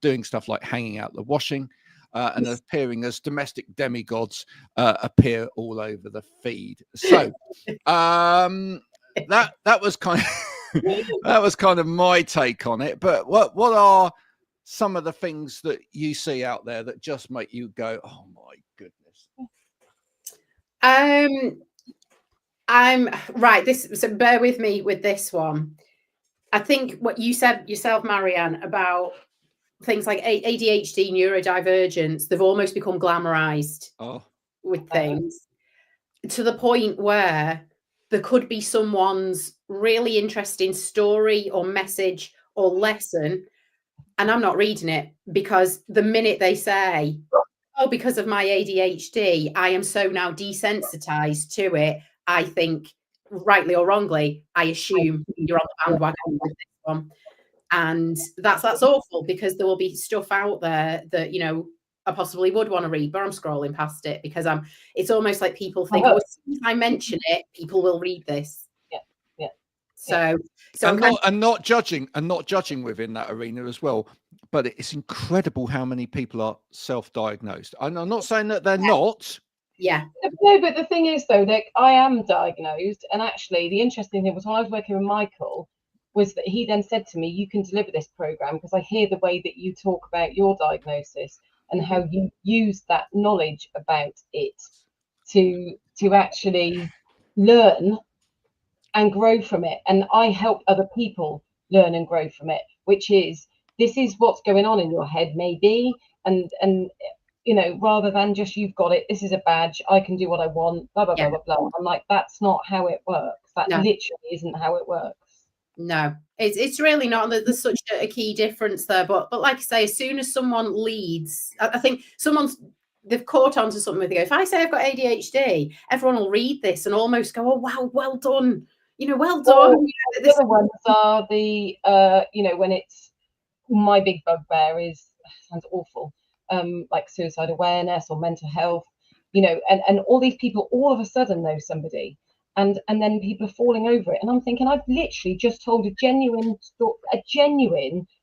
doing stuff like hanging out the washing and appearing as domestic demigods appear all over the feed. So that was kind of my take on it. But what are some of the things that you see out there that just make you go, oh my goodness? I'm right. So bear with me with this one. I think what you said yourself, Marianne, about things like ADHD, neurodivergence, they've almost become glamorized with things to the point where there could be someone's really interesting story or message or lesson, and I'm not reading it because the minute they say, oh, because of my ADHD, I am so now desensitized to it, I think, rightly or wrongly, I assume you're on the bandwagon with this one. And that's awful because there will be stuff out there that, I possibly would want to read, but I'm scrolling past it because it's almost like people think, oh, as soon as I mention it, people will read this. Yeah. So not judging within that arena as well. But it's incredible how many people are self-diagnosed. I'm not saying that they're not. Yeah. No, but the thing is though, that I am diagnosed, and actually the interesting thing was when I was working with Michael, was that he then said to me, you can deliver this program because I hear the way that you talk about your diagnosis and how you use that knowledge about it to actually learn and grow from it. And I help other people learn and grow from it, which is, this is what's going on in your head, maybe. And rather than just, you've got it, this is a badge, I can do what I want, blah, blah, blah, blah, blah. I'm like, that's not how it works. That literally isn't how it works. No, it's really not. There's such a key difference there. But like I say, as soon as someone leads, I think they've caught on to something where they go, if I say I've got ADHD, everyone will read this and almost go, oh, wow, well done. Well done. The other ones are the, when it's, my big bugbear is, sounds awful, like suicide awareness or mental health, and all these people all of a sudden know somebody. And then people are falling over it. And I'm thinking, I've literally just told a genuine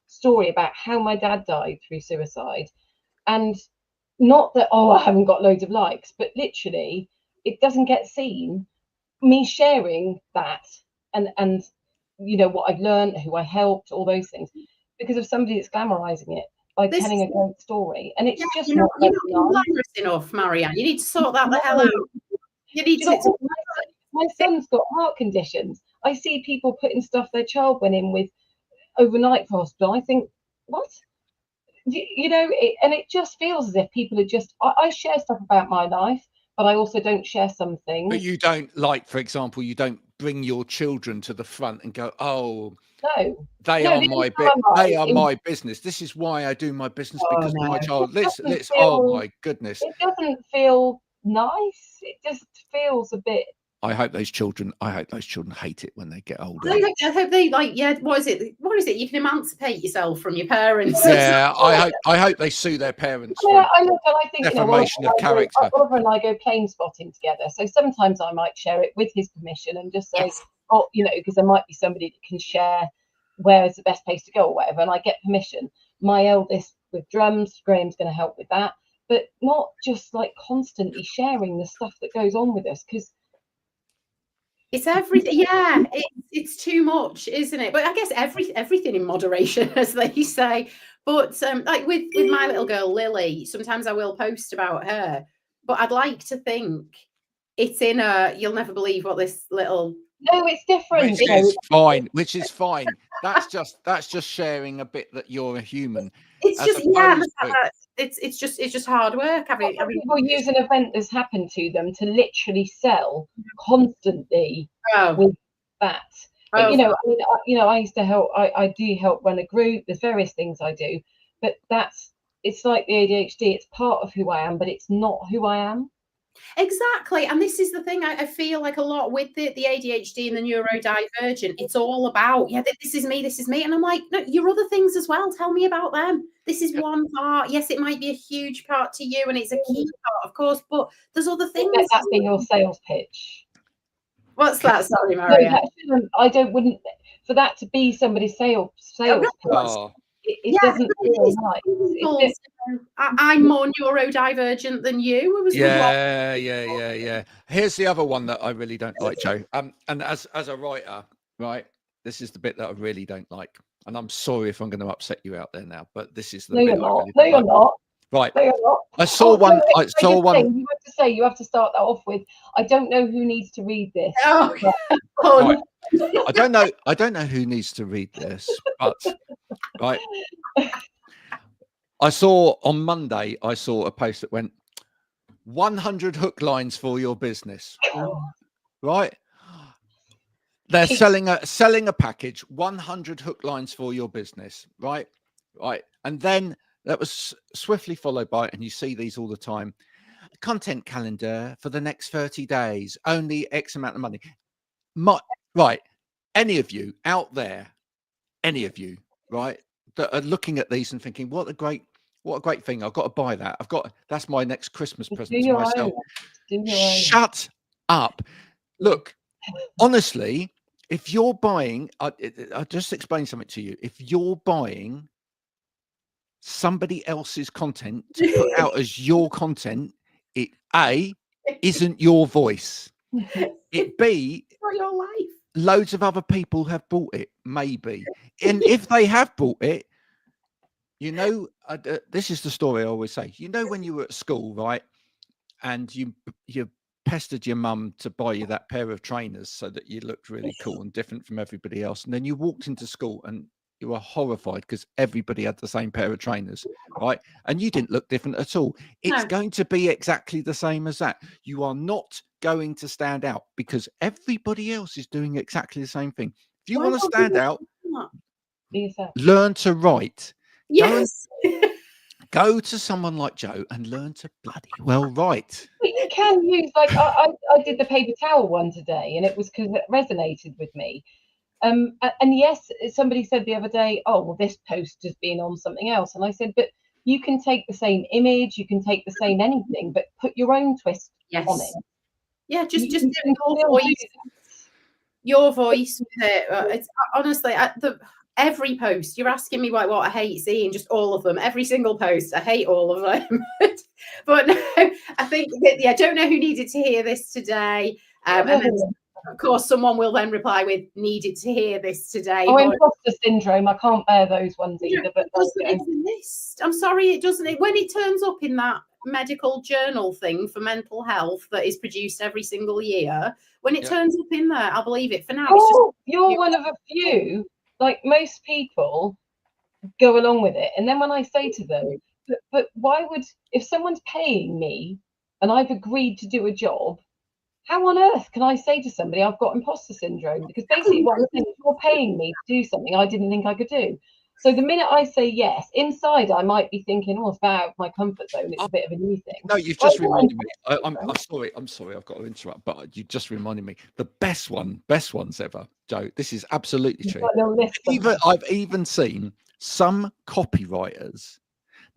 story about how my dad died through suicide. And not that, I haven't got loads of likes, but literally it doesn't get seen. Me sharing that and what I've learned, who I helped, all those things, because of somebody that's glamorizing it by telling a great story. And it's just you're not glamorous enough, Marianne. You need to sort that the hell out. You need to. My son's got heart conditions. I see people putting stuff their child went in with overnight for hospital. I think, what? And it just feels as if people are just, I share stuff about my life, but I also don't share some things. But you don't, like, for example, you don't bring your children to the front and go, oh, No, they no, are the my only time I they are might my business. This is why I do my business, Oh, because my no. child. It Let's doesn't oh feel- my goodness. it doesn't feel nice. It just feels a bit. I hope those children hate it when they get older. I hope they like, yeah, what is it? You can emancipate yourself from your parents. Yeah, I hope they sue their parents I mean, for I look and I think, defamation of character. Oliver and I go plane spotting together. So sometimes I might share it with his permission and just say, Yes. oh, because there might be somebody that can share where is the best place to go or whatever. And I get permission. My eldest with drums, Graham's going to help with that, but not just like constantly sharing the stuff that goes on with us, because It's everything. Yeah, it's too much, isn't it? But I guess everything in moderation, as they say. But like with my little girl Lily, sometimes I will post about her, but I'd like to think it's in a, you'll never believe what this little. no, it's different. Which is fine. That's just sharing a bit that you're a human. It's as just opposed to- it's just hard work. People use an event that's happened to them to literally sell constantly with that. But, I mean, I used to help. I do help run a group. There's various things I do, but it's like the ADHD. It's part of who I am, but it's not who I am. Exactly. And this is the thing I feel like a lot with the ADHD and the neurodivergent. It's all about, this is me. And I'm like, no, you're other things as well. Tell me about them. This is one part. Yes, it might be a huge part to you and it's a key part, of course, but there's other things. Let that be your sales pitch. What's that? Sorry, Maria. No, wouldn't for that to be somebody's sales pitch. It doesn't feel nice. I'm more neurodivergent than you. Yeah. Here's the other one that I really don't like, Joe. And as a writer, right, this is the bit that I really don't like. And I'm sorry if I'm going to upset you out there now, but this is the bit. You're not. Right. No, you're not. I saw one. You have to start that off with, I don't know who needs to read this. Right. I don't know who needs to read this, but right. I saw on Monday, a post that went 100 hook lines for your business. Right. They're selling a package, 100 hook lines for your business. Right. And then that was swiftly followed by, and you see these all the time, content calendar for the next 30 days, only X amount of money. Right. Any of you out there, right, that are looking at these and thinking, what a great thing. I've got to buy that. That's my next Christmas present to myself. Shut up. Look, honestly, if you're buying, I'll just explain something to you. If you're buying somebody else's content to put out as your content, it A, isn't your voice. It B, not your life. Loads of other people have bought it, maybe. And if they have bought it, this is the story I always say. When you were at school, right, and you pestered your mum to buy you that pair of trainers so that you looked really cool and different from everybody else, and then you walked into school and you were horrified because everybody had the same pair of trainers, right? And you didn't look different at all. It's going to be exactly the same as that. You are not going to stand out because everybody else is doing exactly the same thing. If you want to stand out, learn to write. Yes. Go to someone like Joe and learn to bloody well write. But you can use, like, I did the paper towel one today, and it was because it resonated with me. And yes, somebody said the other day, oh, well, this post has been on something else. And I said, but you can take the same image, you can take the same anything, but put your own twist on it. Yeah, just do your voice with it. It's honestly every post. You're asking me what I hate seeing, just all of them. Every single post, I hate all of them. But no, I think I don't know who needed to hear this today. And then, of course, someone will then reply with "needed to hear this today." Oh, imposter syndrome. I can't bear those ones either. But it exist. I'm sorry, it doesn't. When it turns up in that medical journal thing for mental health that is produced every single year, when it turns up in there, I'll believe it. For now, you're one of a few. Like, most people go along with it, and then when I say to them, but why would, if someone's paying me and I've agreed to do a job, how on earth can I say to somebody I've got imposter syndrome? Because basically what I'm saying is, you're paying me to do something I didn't think I could do. So the minute I say yes, inside I might be thinking, oh, it's out of my comfort zone. It's a bit of a new thing. No, you've just reminded me. I'm sorry. I'm sorry. I've got to interrupt, but you just reminded me. The best ones ever, Joe. This is absolutely true. I've even seen some copywriters.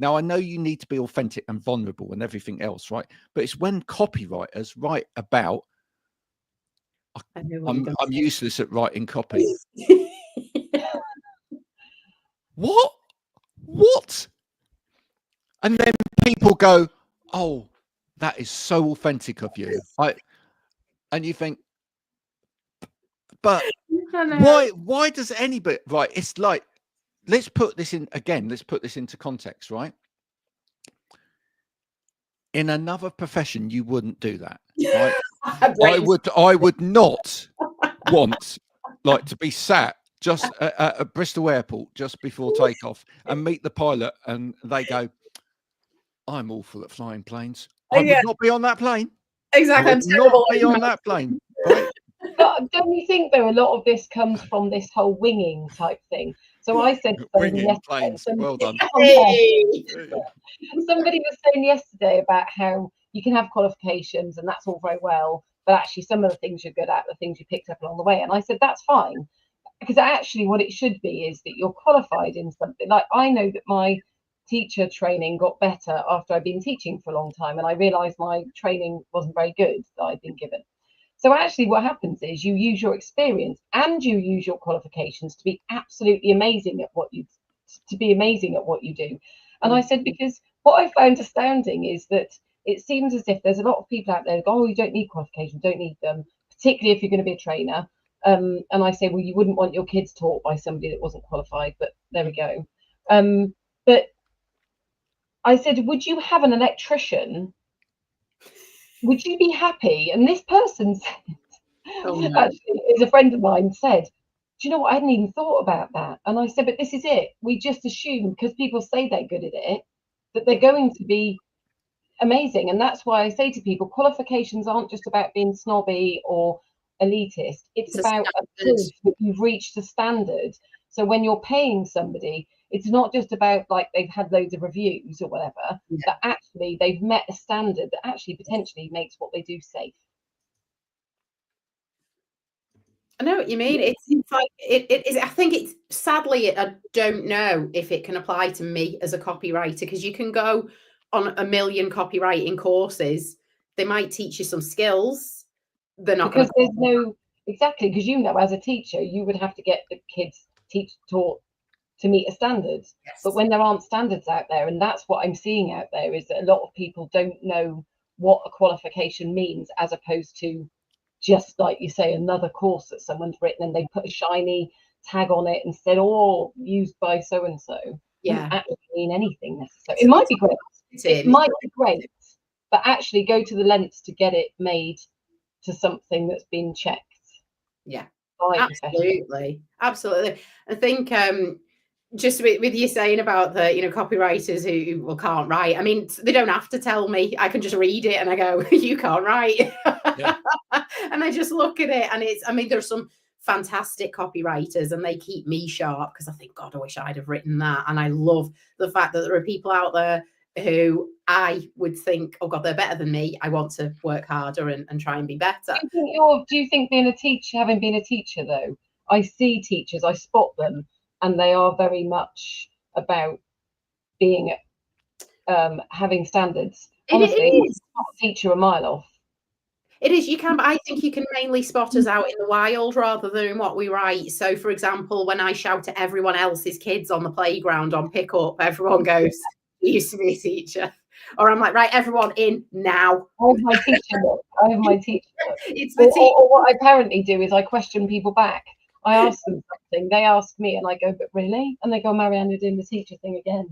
Now, I know you need to be authentic and vulnerable and everything else, right? But it's when copywriters write about, I'm useless at writing copy. What? And then people go, oh, that is so authentic of you. And you think, but why does anybody, right? It's like, let's put this into context, right? In another profession, you wouldn't do that, right? I would not want like to be sat just at Bristol Airport just before takeoff and meet the pilot, and they go, I'm awful at flying planes. I would not be on that plane. Exactly. I would not be on that plane. Right? But don't you think, though, a lot of this comes from this whole winging type thing? So I said winging planes. Well done. Somebody was saying yesterday about how you can have qualifications and that's all very well, but actually some of the things you're good at, the things you picked up along the way. And I said, that's fine. Because actually what it should be is that you're qualified in something. Like, I know that my teacher training got better after I'd been teaching for a long time, and I realized my training wasn't very good that I'd been given. So actually what happens is you use your experience and you use your qualifications to be absolutely amazing at what you do. And I said, because what I found astounding is that it seems as if there's a lot of people out there who go, oh, you don't need qualifications, don't need them, particularly if you're going to be a trainer. And I say, well, you wouldn't want your kids taught by somebody that wasn't qualified, but there we go. But I said, would you have an electrician? Would you be happy? And this person said, actually, is a friend of mine said, do you know what? I hadn't even thought about that. And I said, but this is it. We just assume because people say they're good at it, that they're going to be amazing. And that's why I say to people, qualifications aren't just about being snobby or elitist. It's about a proof that you've reached a standard. So when you're paying somebody, it's not just about like they've had loads of reviews or whatever, that actually they've met a standard that actually potentially makes what they do safe. I know what you mean. It's like it is. I think it's sadly, I don't know if it can apply to me as a copywriter, because you can go on a million copywriting courses. They might teach you some skills. They're not, because there's no exactly, because you know, as a teacher, you would have to get the kids taught to meet a standard. Yes. But when there aren't standards out there, and that's what I'm seeing out there, is that a lot of people don't know what a qualification means, as opposed to just like you say, another course that someone's written and they put a shiny tag on it and said, oh, used by so and so. Doesn't actually mean anything necessarily. It might be great. It might be great, but actually go to the lengths to get it made to something that's been checked. Yeah, absolutely. I think just with you saying about the, you know, copywriters who can't write. I mean, they don't have to tell me. I can just read it and I go, you can't write. Yeah. And I just look at it, and I mean, there's some fantastic copywriters and they keep me sharp, because I think, God, I wish I'd have written that. And I love the fact that there are people out there who I would think, oh God, they're better than me. I want to work harder and try and be better. Do you think being a teacher, having been a teacher though, I see teachers, I spot them, and they are very much about being having standards. Honestly, it's not a teacher a mile off. It is. You can, but I think you can mainly spot us out in the wild rather than in what we write. So, for example, when I shout at everyone else's kids on the playground on pickup, everyone goes, "You used to be a teacher." Or I'm like, right, everyone in now. I have my teacher look. It's the teacher. Or what I apparently do is I question people back. I ask them something, they ask me, and I go, but really? And they go, Marianne, you're doing the teacher thing again.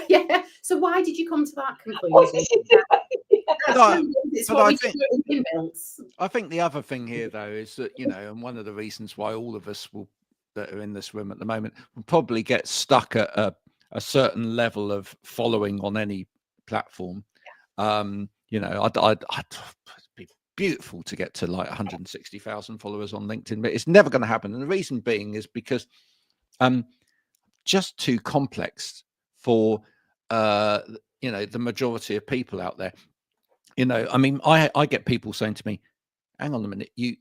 Yeah. So why did you come to that conclusion? I think the other thing here, though, is that, you know, and one of the reasons why all of us that are in this room at the moment will probably get stuck at a certain level of following on any platform. You know, beautiful to get to like 160,000 followers on LinkedIn, but it's never going to happen. And the reason being is because just too complex for the majority of people out there. I mean, I get people saying to me, hang on a minute, you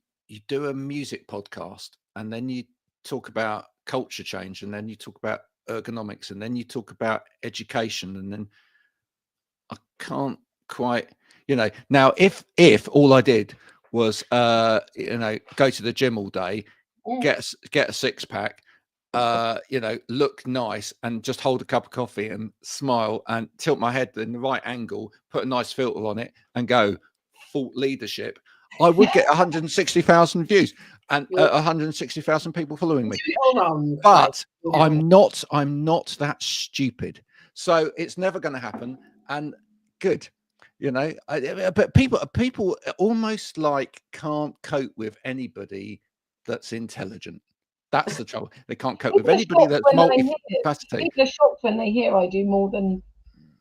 do a music podcast and then you talk about culture change and then you talk about ergonomics and then you talk about education, and then I can't quite, now if all I did was go to the gym all day, get a six pack, look nice and just hold a cup of coffee and smile and tilt my head in the right angle, put a nice filter on it and go thought leadership, I would get 160,000 views and 160,000 people following me. But I'm not that stupid. So it's never going to happen. And good, but people almost like can't cope with anybody that's intelligent. That's the trouble. They can't cope with anybody that's multifaceted. People are shocked when they hear I do more than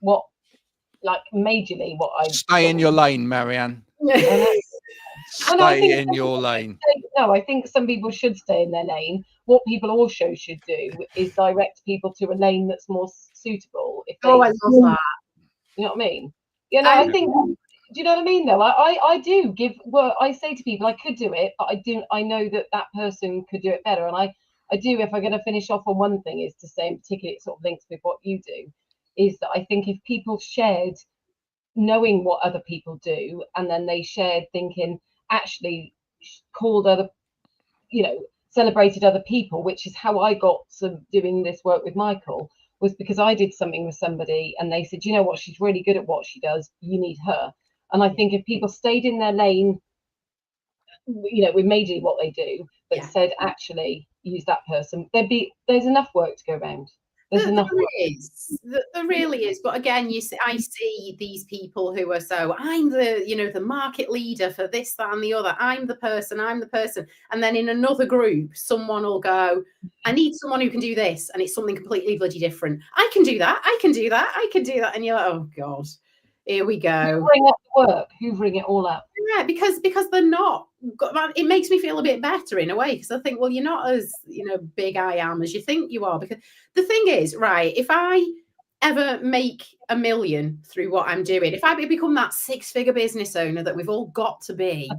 what, like majorly what I stay in your lane, Marianne. Stay in your lane. No, I think some people should stay in their lane. What people also should do is direct people to a lane that's more suitable. If they, I love that. You know what I mean? I think. Do you know what I mean? Though I do give work. I say to people, I could do it, but I know that person could do it better, and I do. If I'm going to finish off on one thing, is to say, in particular, it sort of links with what you do, is that I think if people shared knowing what other people do, and then they shared thinking, actually called other, celebrated other people, which is how I got to doing this work with Michael, was because I did something with somebody and they said, you know what, she's really good at what she does, you need her. And I think if people stayed in their lane, with majorly what they do, but said, actually use that person, there's enough work to go around. There really is. But again, I see these people who are I'm the market leader for this, that, and the other. I'm the person. And then in another group, someone will go, I need someone who can do this. And it's something completely bloody different. I can do that. And you're like, oh God, here we go. Hoovering up the work, hoovering it all up. Yeah, because they're not. It makes me feel a bit better in a way, because I think, well, you're not as big I am as you think you are. Because the thing is, right, if I ever make $1 million through what I'm doing, if I become that 6-figure business owner that we've all got to be,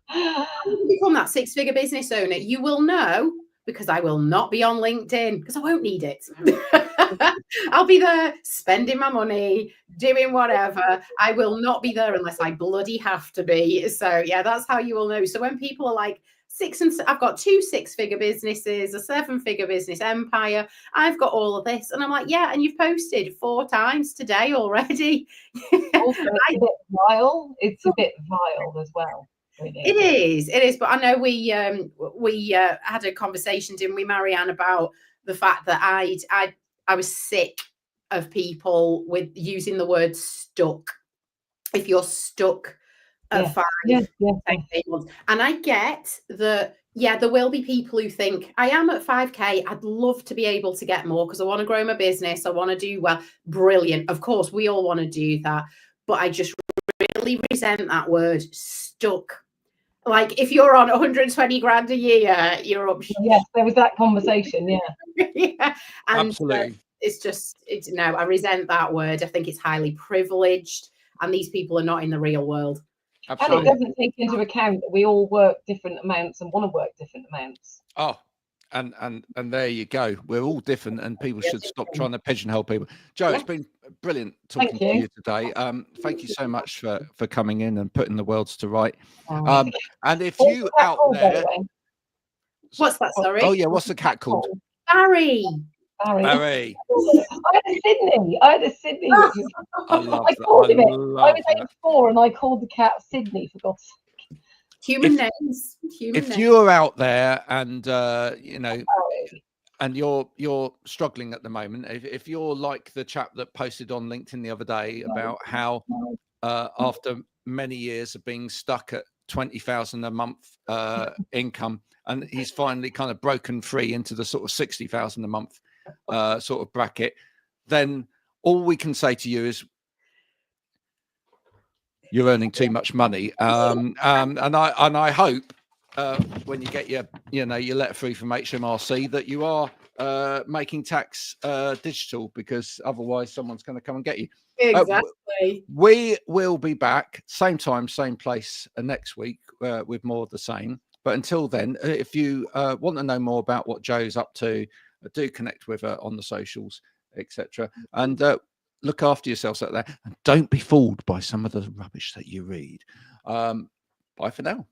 become that 6-figure business owner, you will know, because I will not be on LinkedIn because I won't need it. I'll be there spending my money, doing whatever. I will not be there unless I bloody have to be. So yeah, that's how you will know. So when people are like, I've got 2 6-figure businesses, a 7-figure business empire, I've got all of this. And I'm like, yeah, and you've posted 4 times today already. Also, it's a bit vile as well. It is. But I know we had a conversation, didn't we, Marianne, about the fact that I was sick of people with using the word stuck. If you're stuck at 5, 10 months, and I get that. Yeah, there will be people who think I am at 5K. I'd love to be able to get more because I want to grow my business. I want to do well. Brilliant. Of course, we all want to do that. But I just really resent that word stuck. Like if you're on 120 grand a year, you're up. Yes, there was that conversation. Yeah. Yeah. And absolutely. I resent that word. I think it's highly privileged, and these people are not in the real world. Absolutely. And it doesn't take into account that we all work different amounts and want to work different amounts. Oh, and there you go. We're all different, and people should stop trying to pigeonhole people. Jo, it's been brilliant talking to you today. Thank you so much for coming in and putting the worlds to right. And if you out there, what's that? Sorry. Oh yeah, what's the cat called? Barry. Barry. I had a Sydney. I called him it. I was 84 and I called the cat Sydney, for God's sake. Human names. If you're out there and and you're struggling at the moment, if you're like the chap that posted on LinkedIn the other day about how after many years of being stuck at 20,000 a month income, and he's finally kind of broken free into the sort of 60,000 a month sort of bracket, then all we can say to you is you're earning too much money. And I hope when you get your letter through from HMRC that you are making tax digital, because otherwise someone's going to come and get you. Exactly. We will be back same time, same place next week with more of the same. But until then, if you want to know more about what Joe's up to, do connect with her on the socials, etc. And look after yourselves out there. And don't be fooled by some of the rubbish that you read. Bye for now.